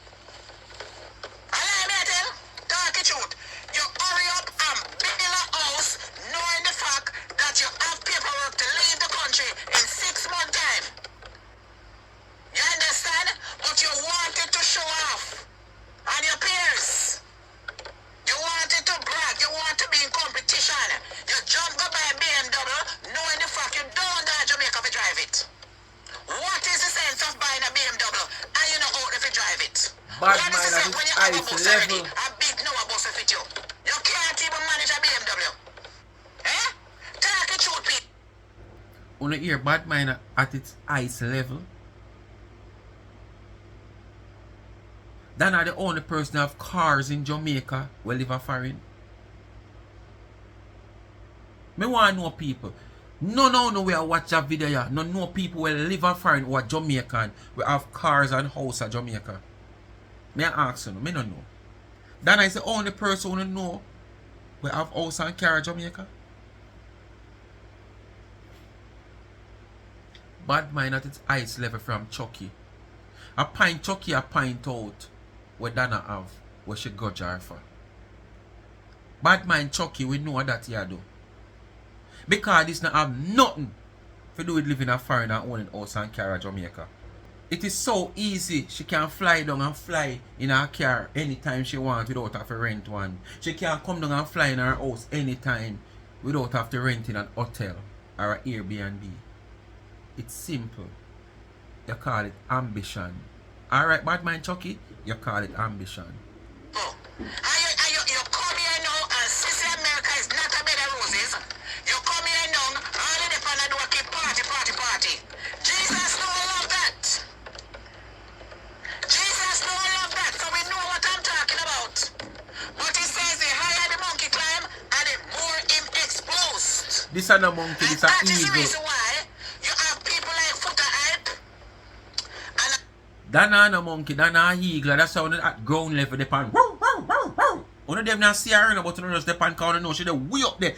Speaker 2: And I tell, talk the truth. You hurry up and build a house knowing the fact that you have paperwork to leave the country in 6 months' time. You understand? But you wanted to show off on your peers. You wanted to brag. You want to be in competition. You jump go buy a BMW knowing the fact you don't go to Jamaica to drive it. What is the sense of buying a BMW and you know how to drive it?
Speaker 1: Bad
Speaker 2: What is the sense when you have a bus already?
Speaker 1: level.
Speaker 2: A big no bus fit you. You can't even manage a BMW. Eh? Talk the truth, people.
Speaker 1: On the ear, bad mind at its highest level. Donna the only person who have cars in Jamaica will live a foreign. Me want to know people. No we watch that video here. No people will live a foreign who are Jamaican. We have cars and house at Jamaica. Me ask you, me no know. Donna is the only person who know we have house and car at Jamaica. Bad mind at its highest level from Chucky. Chucky a point out what Donna have, what she grudge her for. Bad mind Chucky, we know that he do. Because this not have nothing to do with living a foreign and owning house and car at Jamaica. It is so easy. She can fly down and fly in her car anytime she wants without having to rent one. She can come down and fly in her house anytime without having to rent in an hotel or an Airbnb. It's simple. You call it ambition. Alright, bad mind Chucky, you call it ambition.
Speaker 2: Oh. You come here now and see America is not a bed of roses. You come here now, all in the pan and do a keep party. Jesus don't love that. Jesus don't love that, so we know what I'm talking about. But he says the higher the monkey climb and the more him exposed.
Speaker 1: This is a monkey, this is an
Speaker 2: That is the
Speaker 1: eagle.
Speaker 2: reason why you have people like Footer Hype and
Speaker 1: Donna no monkey, Donna a eagle. That's how at ground level they pan. One of them not see her, but you just the pan count and know she the way up there.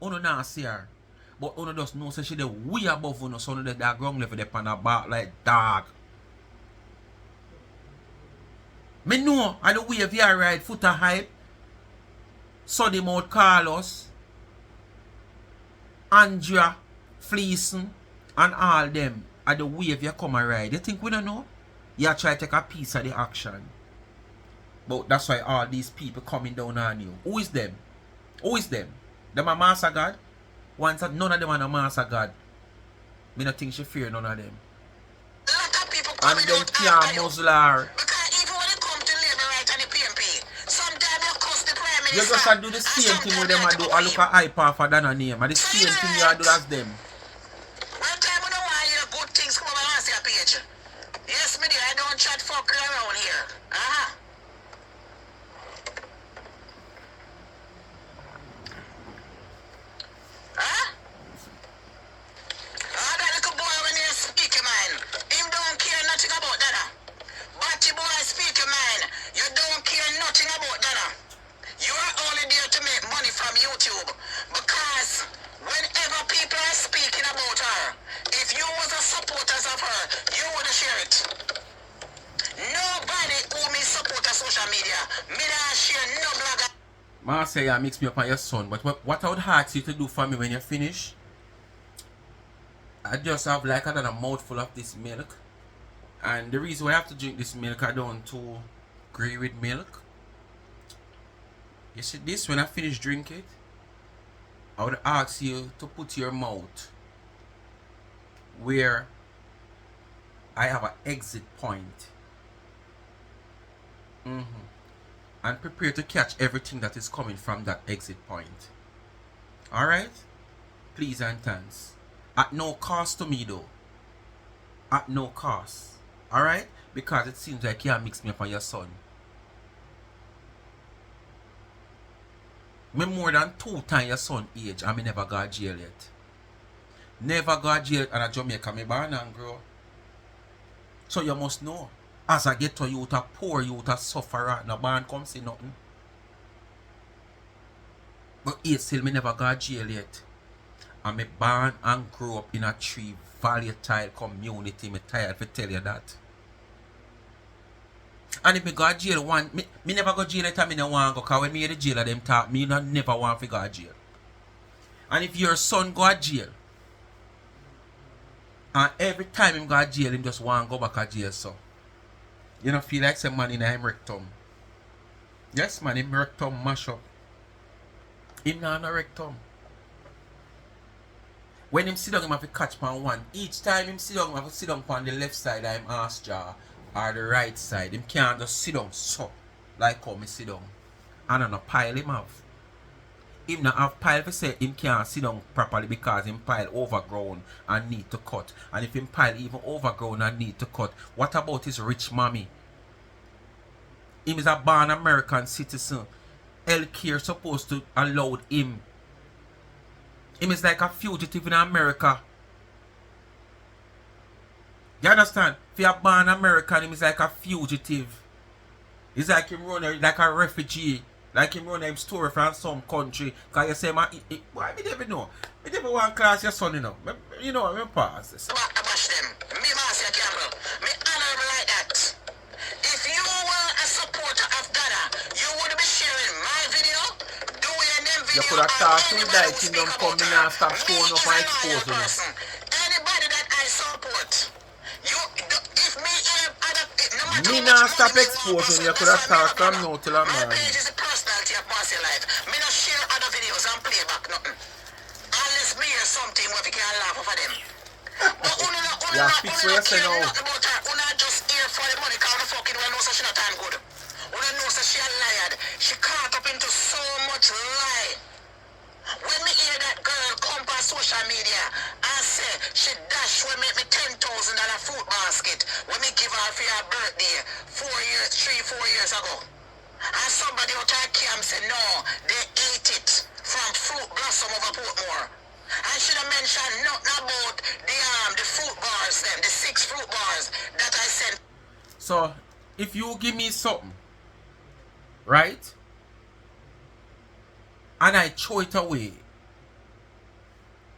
Speaker 1: uno not see her. But uno just know say she the way above uno, so uno the ground level up on her back like dog. Me know I the wave you ride foot a hype. So the mouth Carlos, Andrea, Fleeson, and all them are the wave you come and ride. You think we don't know? You try to take a piece of the action. But that's why all these people coming down on you. Who is them? Who is them? Them a master God? Once none of them are a master God. Me not think she fear none of them. And them can't muzzle her.
Speaker 2: Because even when it comes to labor right and the PMP, sometimes you cost the Prime Minister.
Speaker 1: You just do the same thing with them and do. I look at hype off of Donna name. And the same thing you do as them.
Speaker 2: One time I don't want to hear good things come over and see a page. Yes, me dear, I don't chat fuck around here. Uh-huh. Huh? Oh, that little boy when you speak your mind, him don't care nothing about Donna. But the boy speak your mind, you don't care nothing about Donna. You are only there to make money from YouTube. Because whenever people are speaking about her, if you was a supporters of her, you would share it. Nobody who me support on social media, me not share no blogger.
Speaker 1: Marcia, you mix me up on your son, but what I would ask you to do for me when you finish, I just have like another mouthful of this milk. And the reason why I have to drink this milk, I don't too agree with milk. You see this, when I finish drink it, I would ask you to put your mouth where I have an exit point. And prepare to catch everything that is coming from that exit point. Alright? Please and thanks. At no cost to me though. At no cost. Alright? Because it seems like you have mixed me up on your son. Me more than 2 times your son age and me never got jail yet. Never got jail and a Jamaica me born and grow. So you must know. As I get to youth a poor youth a sufferer, no born come see nothing. But yet still me never got jail yet. And me born and grew up in a tree volatile community. Me tired to tell you that. And if me got jail one, me never go jail anytime me no want go, cause when me hear the jail of them talk, me never want to go jail. And if your son go to jail, and every time him go to jail, him just want to go back to jail, so you don't feel like some man in him rectum. Yes man, him rectum mash up. Him not no rectum. When him sit down, him have to catch pan one. Each time him sit down, him have to sit down on the left side of him ass jaw or the right side. Him can't just sit down so like how me sit down. And on a pile him have. Him not have pile for say him can't sit down properly because him pile overgrown and need to cut. And if him pile even overgrown and need to cut, what about his rich mommy? Him is a born American citizen. Healthcare supposed to allow him. Him is like a fugitive in America. You understand? If you're born American, him is like a fugitive. It's like him running like a refugee. Like him run him story from some country. Cause you say, man, why me never know? Me never want class your son, you know. You know, me pass this.
Speaker 2: Bash them. Me Marcia Campbell. Me honorable like that. If you were a supporter of Donna, you would be sharing my video, doing them video.
Speaker 1: You could have thought to die kingdom come in and stop showing up and exposing us.
Speaker 2: Anybody that I support, you, if me no matter
Speaker 1: me not stop exposing, you could have thought from now till a man.
Speaker 2: My page is a personality of Marcia life. Me not share other videos and play back nothing. Unless me hear something where we can laugh over them. But
Speaker 1: yeah, fix what you say now.
Speaker 2: Una just here for the money, cause the fucking well knows that she not time good. Una knows that she a liar. She caught up into so much lie. When me hear that girl come on social media and say she dash when make me $10,000 fruit basket when me give her for her birthday 4 years, 3-4 years ago. And somebody out her camp say no, they ate it from Fruit Blossom over Portmore. And she don't mention nothing about the fruit bars them, the 6 fruit bars that I sent.
Speaker 1: So if you give me something, right? And I throw it away,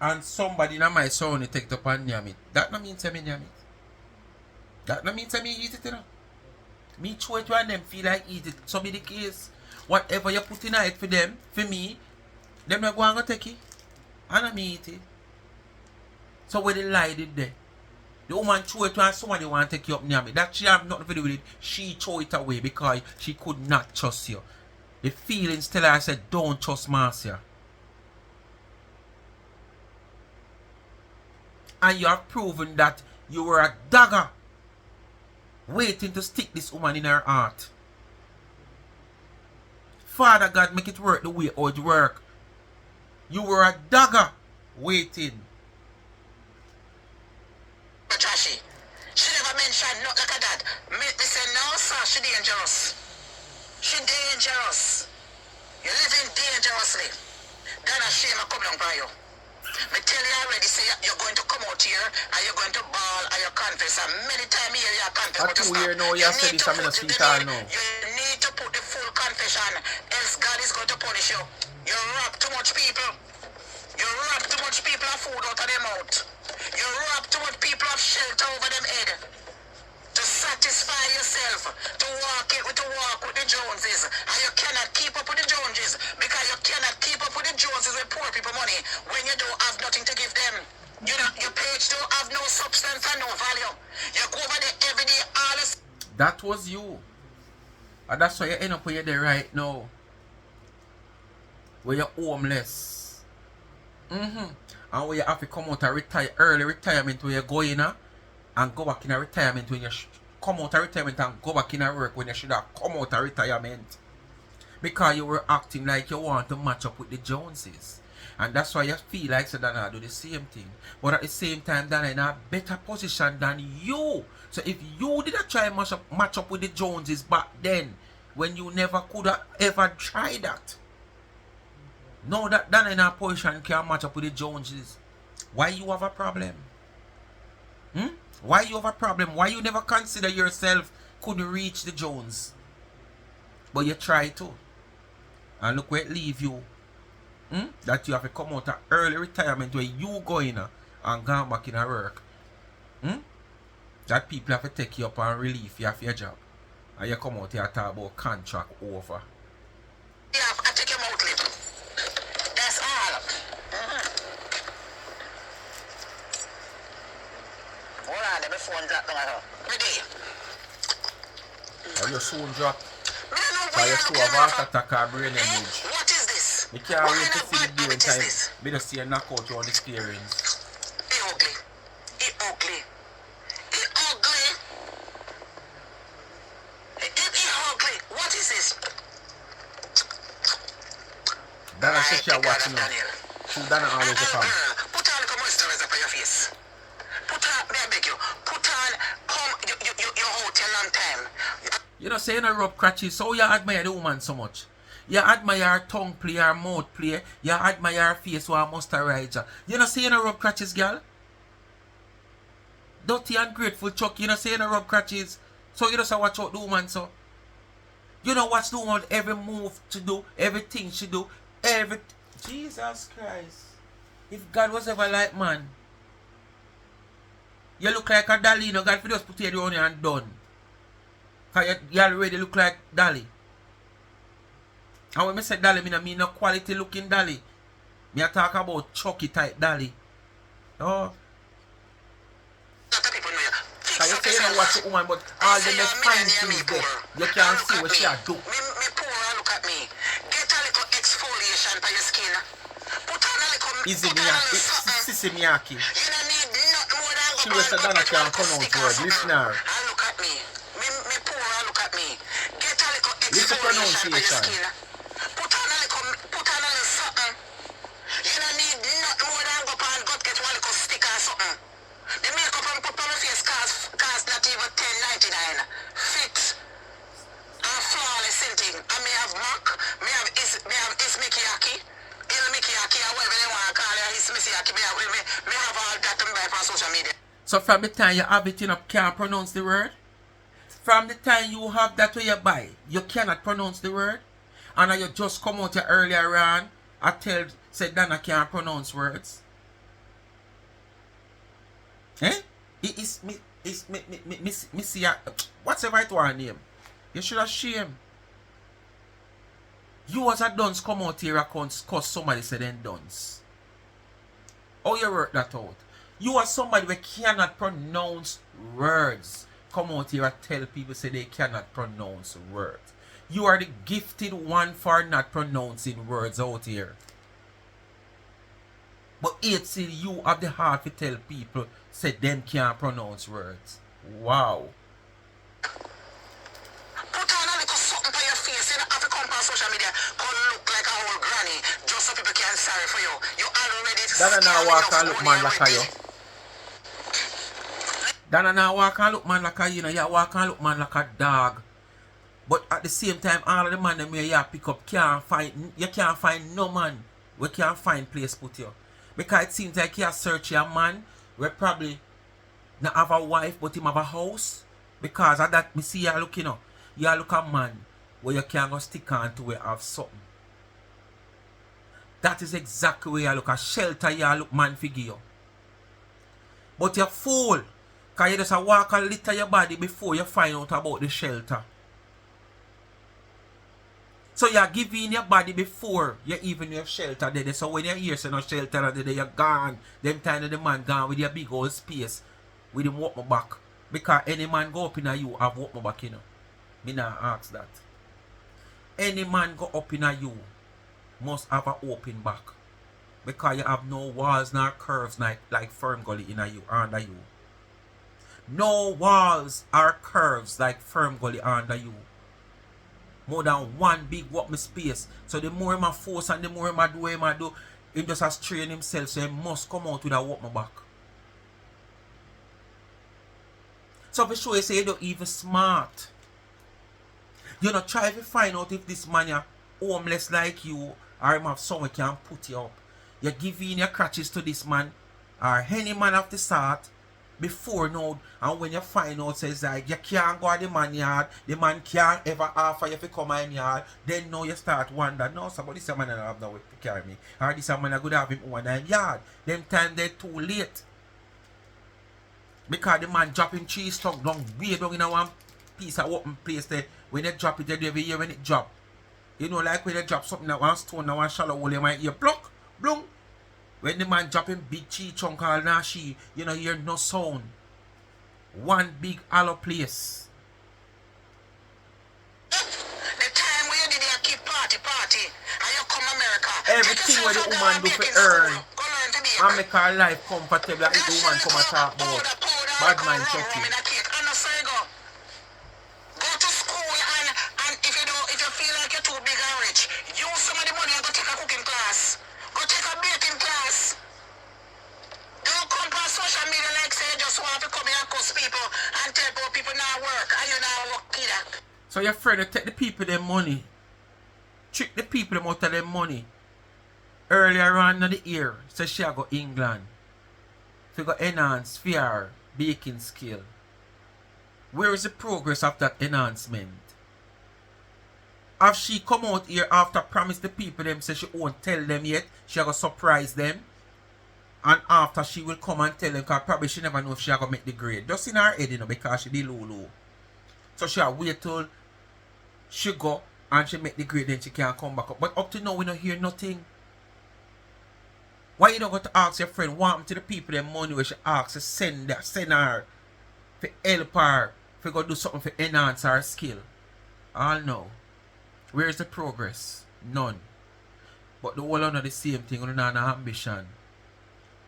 Speaker 1: and somebody in my surrounding take it up and name it, that no mean say me name it. That no mean say me eat it, you know. Me throw it when them feel like eat it. So be the case. Whatever you put in it for them, for me, them not going to take it. And I me eat it. So where the lie did there? The woman threw it when somebody want to take you up near me. That she have nothing to do with it. She threw it away because she could not trust you. The feelings tell her, I said, don't trust Marcia. And you have proven that you were a dagger waiting to stick this woman in her heart. Father God, make it work the way it work. You were a dagger waiting.
Speaker 2: Trashy. She never mentioned not like that. Me say no sir, she dangerous. She dangerous. You're living dangerously. Donna shame I come down by you. Me tell you already, say you're going to come out here and you're going to bawl and you confess. And many times here you confess.
Speaker 1: But you hear now, you have said this, I'm going to see it all now.
Speaker 2: You need to put the full confession, else God is going to punish you. You rob too much people. You rob too much people of food out of their mouth. You rob too much people of shelter over them head. To satisfy yourself, to walk with the Joneses, and you cannot keep up with the Joneses because you cannot keep up with the Joneses with poor people money when you don't have nothing to give them. You know, your page don't have no substance and no value. You go over there every day, all this.
Speaker 1: That was you. And that's why you end up where you're there right now. Where you're homeless. And where you have to come out of early retirement where you're going and go back in a retirement when you come out of retirement and go back in a work when you should have come out of retirement. Because you were acting like you want to match up with the Joneses. And that's why you feel like Donna do the same thing. But at the same time, Donna in a better position than you. So if you did not try match up with the Joneses back then, when you never could have ever tried that. Now that Donna in a position can match up with the Joneses, why you have a problem? Why you have a problem? Why you never consider yourself couldn't reach the Jones? But you try to. And look where it leave you. That you have to come out of early retirement where you go in and go back in a work. That people have to take you up and relief you have your job. And you come out here and talk about contract over.
Speaker 2: Yeah, I take your mouth lip. That's all. Hold on, let me phone drop down here. Ready?
Speaker 1: And you soon drop.
Speaker 2: So
Speaker 1: you still have heart attack or brain damage.
Speaker 2: What is this?
Speaker 1: You can't
Speaker 2: What
Speaker 1: wait to
Speaker 2: kind of
Speaker 1: see the
Speaker 2: bad
Speaker 1: day
Speaker 2: habit is
Speaker 1: time.
Speaker 2: this?
Speaker 1: We just see a knockout on the steerings.
Speaker 2: It ugly. It ugly. It ugly. It ugly. What is this?
Speaker 1: Donna says she
Speaker 2: My God,
Speaker 1: watching now.
Speaker 2: Daniel.
Speaker 1: So Donna always
Speaker 2: Girl,
Speaker 1: come.
Speaker 2: put on like a moisturizer for your face. Put on, may I beg you, put on, come, you're out a long time.
Speaker 1: You know, say you know rub crutches, so you admire the woman so much. You admire her tongue play, her mouth play. You admire her face with her moisturizer. You know, say you know rub crutches, girl. Dirty and grateful Chucky. You know, say you know rub crutches. So you just watch out the woman, so. You know watch the woman every move to do, everything she do, Jesus Christ. If God was ever like man, you look like a dolly, you know, God for just put you on you and done. Because you already look like dolly. And when I say dolly, I mean no quality looking dolly. I talk about Chucky type dolly. Oh. Because you say you don't watch the woman, but all the next fine things there, you can't see what she do.
Speaker 2: Me poor, look at me. Get a little exfoliation for your skin. Put on a little...
Speaker 1: Easy Miyaki. Sissy Miyaki.
Speaker 2: You don't need nothing more than...
Speaker 1: She was a Donna can't pronounce word. Listen her.
Speaker 2: Look at me. Me poor, look at me. Get a little
Speaker 1: Listen
Speaker 2: exfoliation for your
Speaker 1: pronunciation.
Speaker 2: skin. Put on a little something. You don't need nothing more than go and go get one little stick or something. The makeup and put on my face cost not even $10.99. Fit and flawless thing. I may have Mac, may have Ismikiyaki, Ilmikiyaki, or whatever they want to call it, Ismikiyaki, may have all that and buy from social media.
Speaker 1: So from the time you have it, you can't pronounce the word. From the time you have that where you buy, you cannot pronounce the word. And you just come out here earlier on and said Donna can't pronounce words. see her, whatever it was her name. You should have shame. You as a dunce come out here and cause somebody say them dunce. How you work that out? You as somebody who cannot pronounce words come out here and tell people say they cannot pronounce words. You are the gifted one for not pronouncing words out here. But it's still you have the heart to tell people say them can't pronounce words. Wow.
Speaker 2: Put on a little something for your face. You don't have to come on social media. Come look like a old granny. Just so people can sorry for you. You already
Speaker 1: Donna now walk and look man like a you. Donna now walk and look man like a you know. You walk and look man like a dog. But at the same time, all of the man them where you pick up you can't find no man we can't find place put you. Because it seems like you search your man where probably not have a wife but him have a house. Because of that, me see you look, you know, you look a man where you can't go stick on to where have something. That is exactly where you look. A shelter you look man figure you. But you're fool. Because you just walk a little your body before you find out about the shelter. So you're giving your body before you even have shelter there. So when you hear say no shelter there, you're gone. Them time of the man gone with your big old space. With him walk my back. Because any man go up in a you have walk my back, you know. Me not ask that. Any man go up in a you must have an open back. Because you have no walls nor curves like firm gully in a you under you. No walls or curves like firm gully under you. More than one big walk my space. So the more him force and the more him do, him just has trained himself. So he must come out with a walk my back. So for sure you say you don't even smart. You know, try to find out if this man is homeless like you or him have someone can put you up. You give in your crutches to this man or any man of the sort before now, and when you find out says like you can't go to the man yard, the man can't ever offer you to come in yard, then now you start wonder, no, somebody this man don't have no way to carry me. Or this man I could have him one in yard. Them time they're too late. Because the man dropping cheese truck down way down in a one piece of open place there. When they drop it, every year when it drop. You know, like when they drop something that one stone, that one shallow hole, you might hear pluck, bloom. When the man dropping big cheese chunk or nashi, you know, hear no sound. One big Alot place.
Speaker 2: The time where you did you keep party, and you come America.
Speaker 1: Everything where the woman do for earn. And make her life comfortable like the woman come and talk about. Bad mind Chucky.
Speaker 2: Go to school and if you feel like you're too big and rich, use some of the money and go take a cooking class. Go take a baking class. Don't come on social media like say you just want to come here and cuss people and tell people not work and you not work either.
Speaker 1: So your friend will take the people their money. Trick the people them out of their money. Earlier on in the year, so she go England. She go enhance fear, baking skill. Where is the progress of that enhancement? Have she come out here after promise the people them say she won't tell them yet, she go surprise them. And after she will come and tell them, because probably she never know if she go make the grade. Just in her head, you know, because she did low. So she wait till she go and she make the grade, then she can come back up. But up to now, we don't hear nothing. Why you don't go to ask your friend, want to the people them money where she asks to send her to help her, to go do something to enhance her skill? All know. Where is the progress? None. But the whole of the same thing, on an ambition.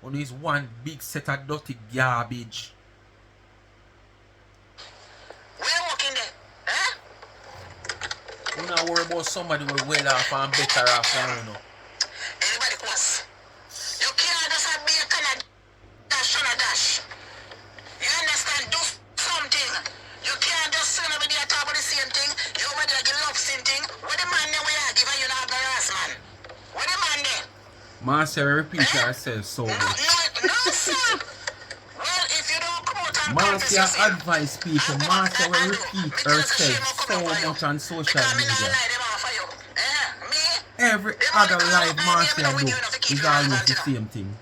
Speaker 1: Only is one big set of dirty garbage.
Speaker 2: Where you working there?
Speaker 1: You not worry about somebody who well off and better off now, you know.
Speaker 2: Anybody was. You can't just have be a kind of dash on a dash. You understand? Do something. You can't just sit over there talk about the same thing. You over there give love same thing. What the man there we are give and you not have no ass man? What the man there?
Speaker 1: Marcia repeat herself so much.
Speaker 2: No, sir. Well, if you don't come out and
Speaker 1: Marcia advise people. Marcia will repeat herself so much on social media. Every other live Marcia do is always the same thing.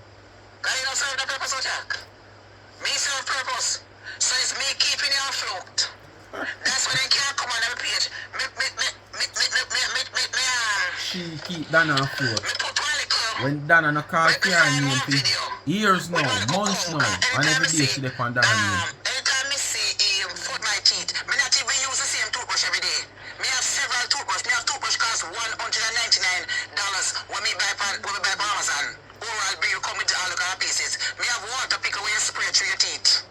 Speaker 2: God, you don't serve the purpose of Jack. Me serve purpose.
Speaker 1: she keep Donna afloat.
Speaker 2: Me put one little.
Speaker 1: When Donna no call
Speaker 2: Let me
Speaker 1: her
Speaker 2: find
Speaker 1: name
Speaker 2: one
Speaker 1: for
Speaker 2: video.
Speaker 1: years
Speaker 2: With
Speaker 1: now,
Speaker 2: one
Speaker 1: months
Speaker 2: couple.
Speaker 1: now, and
Speaker 2: Anytime
Speaker 1: every
Speaker 2: I
Speaker 1: day
Speaker 2: see,
Speaker 1: she depend on Donna name.
Speaker 2: anytime I see him foot my teeth, me not even use the same toothbrush every day. Me have several toothbrush. Me have toothbrush cost $199 when me buy from Amazon. Oral B come with all the kind of pieces. Me have water picker where you spray through your teeth.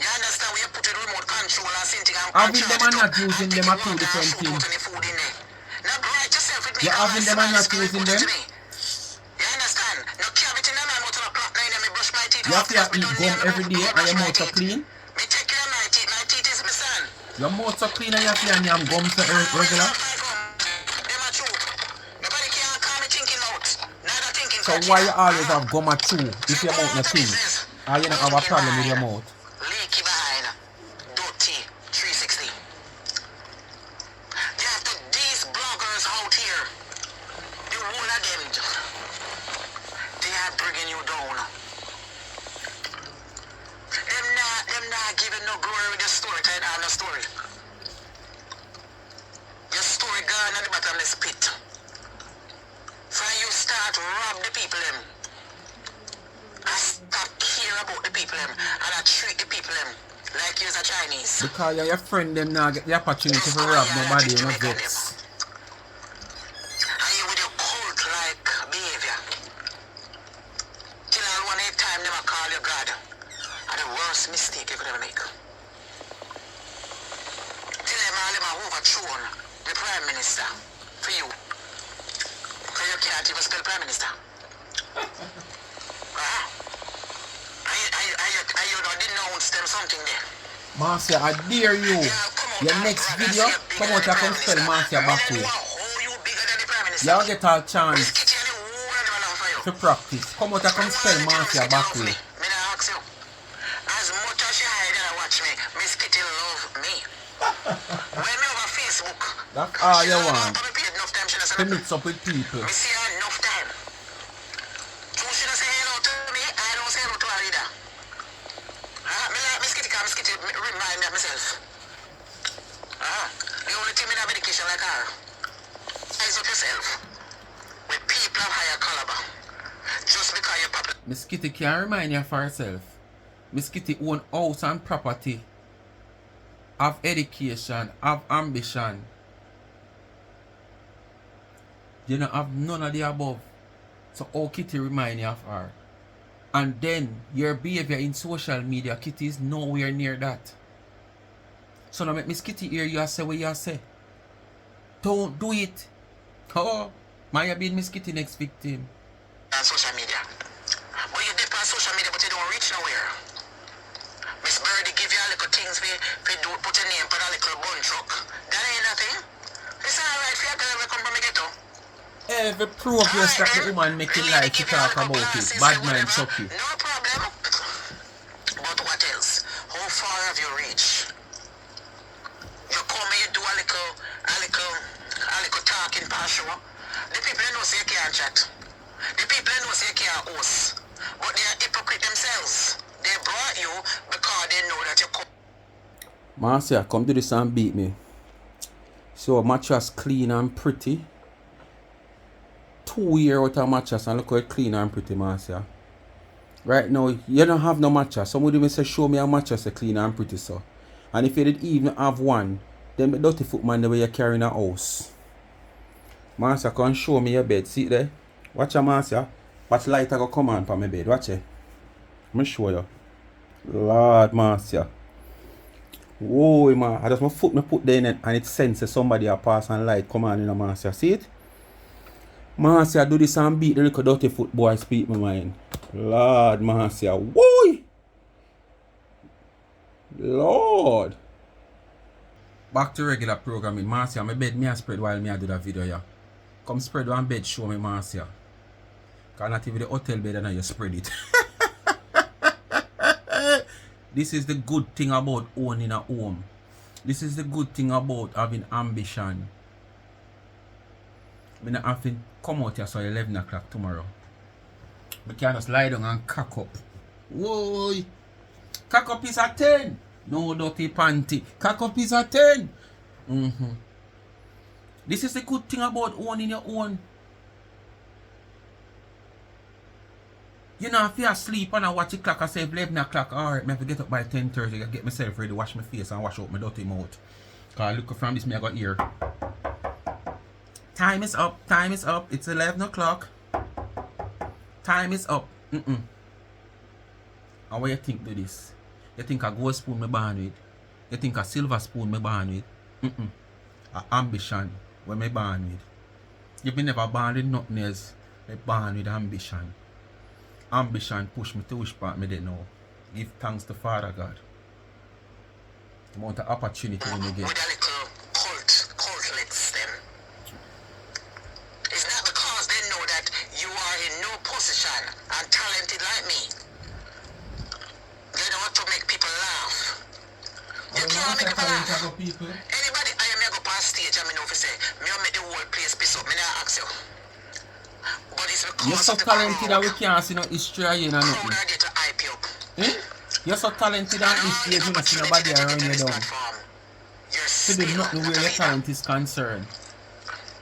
Speaker 2: You understand where you put the remote control and something and
Speaker 1: Having
Speaker 2: charge
Speaker 1: them and
Speaker 2: it
Speaker 1: not
Speaker 2: up
Speaker 1: using
Speaker 2: and
Speaker 1: them
Speaker 2: take
Speaker 1: are
Speaker 2: it
Speaker 1: two
Speaker 2: water and
Speaker 1: different
Speaker 2: shoot out
Speaker 1: things.
Speaker 2: any food in there. Now write yourself with me.
Speaker 1: You're having them and not using them.
Speaker 2: You understand? No cavity in my mouth and a plaque now me brush my teeth.
Speaker 1: You have to eat gum every day and your mouth are clean.
Speaker 2: Me take care of my teeth. My teeth is my son.
Speaker 1: Your mouth are clean and you have to eat yam gum so regular.
Speaker 2: Nobody can call me thinking out. Neither thinking.
Speaker 1: So why you always have gum at chew if your mouth not clean? Or you don't have a problem with your mouth?
Speaker 2: Leaky behind. Dirty. 360. You have to, these bloggers out here, the whole of them, they are bringing you down. Them not giving no glory with your story, kind of no story. Your story gone at the bottomless pit. So you start rob the people them. I stop care about the people them and I treat the people them like you're a Chinese.
Speaker 1: Because your friend them now get the opportunity to rob nobody, you know, vex.
Speaker 2: And you with your cult-like behavior. Till all one time them call you God. And the worst mistake you could ever make. Till them overthrown the Prime Minister for you. Because you can't even spell Prime Minister. I you don't denounce them something there.
Speaker 1: Marcia, I dare you. Your next video, come out and come spell Marcia back way. Y'all get a chance to practice. Come out and come spell Marcia back way.
Speaker 2: As much as you hide and watch me, Miss Kitty love me. When me over Facebook,
Speaker 1: that's all you want. To
Speaker 2: to
Speaker 1: mix up with people.
Speaker 2: me see her enough time. So she don't say hello to me, I don't say hello to her either. Me like Miss Kitty, because Miss Kitty remind me of myself. The only thing in a medication like her. Size up yourself. With people of higher caliber. Just because you're popular.
Speaker 1: Miss Kitty can't remind you of herself. Miss Kitty own house and property. Have education, have ambition. You don't have none of the above. So how Kitty remind you of her? And then your behavior in social media, Kitty is nowhere near that. So now make Miss Kitty hear you say what you say. Don't do it. Oh, Maya being Miss Kitty next victim.
Speaker 2: On social media. But you dip on social media but you don't reach nowhere. Miss Birdie give you a little things we do put your name on a little bun truck. That ain't nothing. It's alright for you to come from the ghetto.
Speaker 1: Every progress that the woman making life to talk about it. Bad man Chucky.
Speaker 2: No problem. But what else? How far have you reached? You come and you do a little talking past you. The people know say you can't chat. The people know say you can't host. But they are hypocrite themselves. They brought you because they know that you come.
Speaker 1: Marcia, come do this and beat me. So mattress clean and pretty. 2 years out of mattress and look how it clean and pretty, Marcia. Right now, you don't have no mattress. Somebody may say, show me a mattress is clean and pretty, so. And if you did even have one, then the dirty foot man the way you carry in a house. Marcia, come show me your bed. See it there? Watch your Marcia. Watch light I go come on for my bed. Watch it. Let me show you. Lord, Marcia. Whoa, man. I just my foot me put there in it and it senses somebody a pass and light come on in a Marcia. See it? Marcia do this and beat the little dirty foot boy speak my mind. Lord, Marcia. Whoa! Lord. Back to regular programming. Marcia, my bed me a spread while me a do that video, yeah. Come spread one bed, show me, Marcia. Cause not even the hotel bed and you spread it. This is the good thing about owning a home. This is the good thing about having ambition. I not have to come out here so 11 o'clock tomorrow. We can just lie down and cock up. Whoa! Cock up is a 10. No dirty panty. Cock up is a 10. This is the good thing about owning your own. You know, if you sleep and I watch the clock, I say 11 o'clock, alright, I have to get up by 10:30, I get myself ready, wash my face and wash out my dirty mouth. Because look from this, I got here. Time is up, it's 11 o'clock. Time is up. And what you think do this? You think a gold spoon me born with? You think a silver spoon me born with? A ambition when me born with. You be never born with nothing else. Me born with ambition. Ambition push me to which part me didn't know. Give thanks to Father God. The amount of opportunity when you get.
Speaker 2: With a little cultlets them. It's not because they know that you are in no position and talented like me. They know how to make people laugh. You can't make people laugh. Anybody I am go past stage and me know if say me make the whole place piss up, me not ask you. But it's because
Speaker 1: you're so talented that we can't see no history you know nothing.
Speaker 2: Get to hype you up.
Speaker 1: You're so talented that this stage you don't see nobody around you down. To do nothing where your talent is concerned.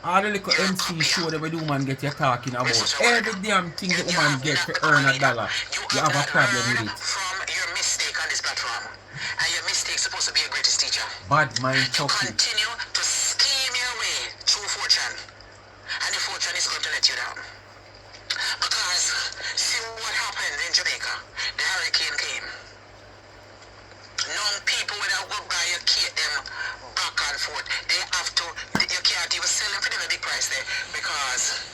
Speaker 1: All the little MC show that we do man get you talking about. Every damn thing the woman get to earn $1, you have a problem with it.
Speaker 2: From your mistake on this platform. And your mistake supposed to be your greatest teacher.
Speaker 1: Bad mind Chucky.
Speaker 2: Continue to scheme your way through fortune. And the fortune is going to let you down. Because see what happened in Jamaica. The hurricane came. Young people without go buy you keep them back and forth. They have to, you can't even sell them for them a big price there because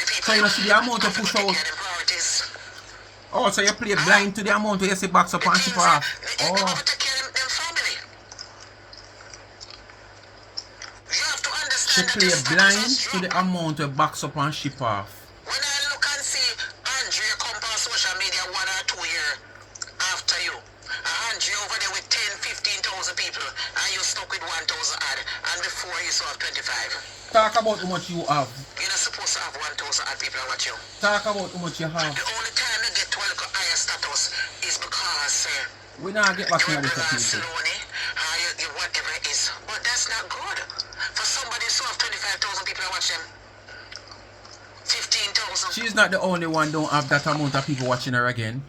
Speaker 2: the people
Speaker 1: so you see the amount of push out. Oh, so you play blind to the amount where you see backs up and ship off. Oh. She play blind to the amount of backs up and ship off.
Speaker 2: When I look and see Andrea come on social media 1 or 2 years after you, Andrea over there with 10,000-15,000 people, and you stuck with 1,000 ad, and before you saw 25.
Speaker 1: Talk about how much you have.
Speaker 2: You're not supposed to have 1,000 ad people watch you.
Speaker 1: Talk about how much you have.
Speaker 2: The only time you get to a little higher status is because
Speaker 1: we not get back to
Speaker 2: you're
Speaker 1: the people.
Speaker 2: Slowly, you whatever it is. But that's not good. For somebody to have 25,000 people watch them. 15,000.
Speaker 1: She's not the only one don't have that amount of people watching her again.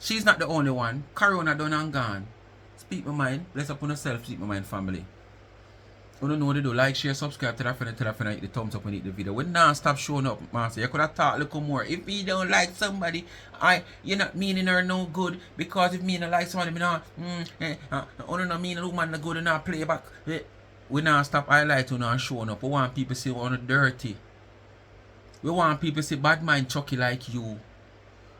Speaker 1: She's not the only one. Corona done and gone. Speak my mind. Bless upon yourself, speak my mind family. You don't know what to do. Like, share, subscribe, tell a friend, hit the thumbs up and hit the video. We not stop showing up, Marcia. You could have talked a little more. If you don't like somebody, you're not meaning her no good. Because if me not like somebody, me not, not mean a woman no good and not play back. We not stop highlighting and showing up. We want people to see we're dirty. We want people to see bad mind Chucky like you.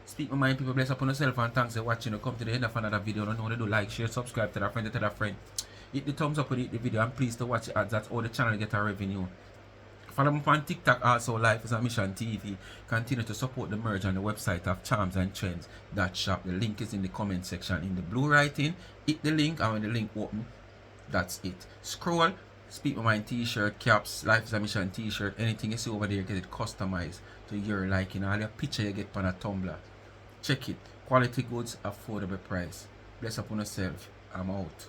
Speaker 1: Speak my mind, people. Bless upon yourself and thanks for watching. You come to the end of another video. Don't know what to do. Like, share, subscribe, tell a friend. Hit the thumbs up and hit the video. I'm pleased to watch the ads. That's all the channel get a revenue. Follow me on TikTok also. Life is a Mission TV. Continue to support the merge on the website of charmsandtrends.shop. The link is in the comment section in the blue writing. Hit the link, and when the link open, that's it. Scroll. Speak my mind t-shirt, caps, Life is a Mission t-shirt. Anything you see over there, get it customized to your liking. All your picture you get on a Tumblr. Check it. Quality goods, affordable price. Bless upon yourself. I'm out.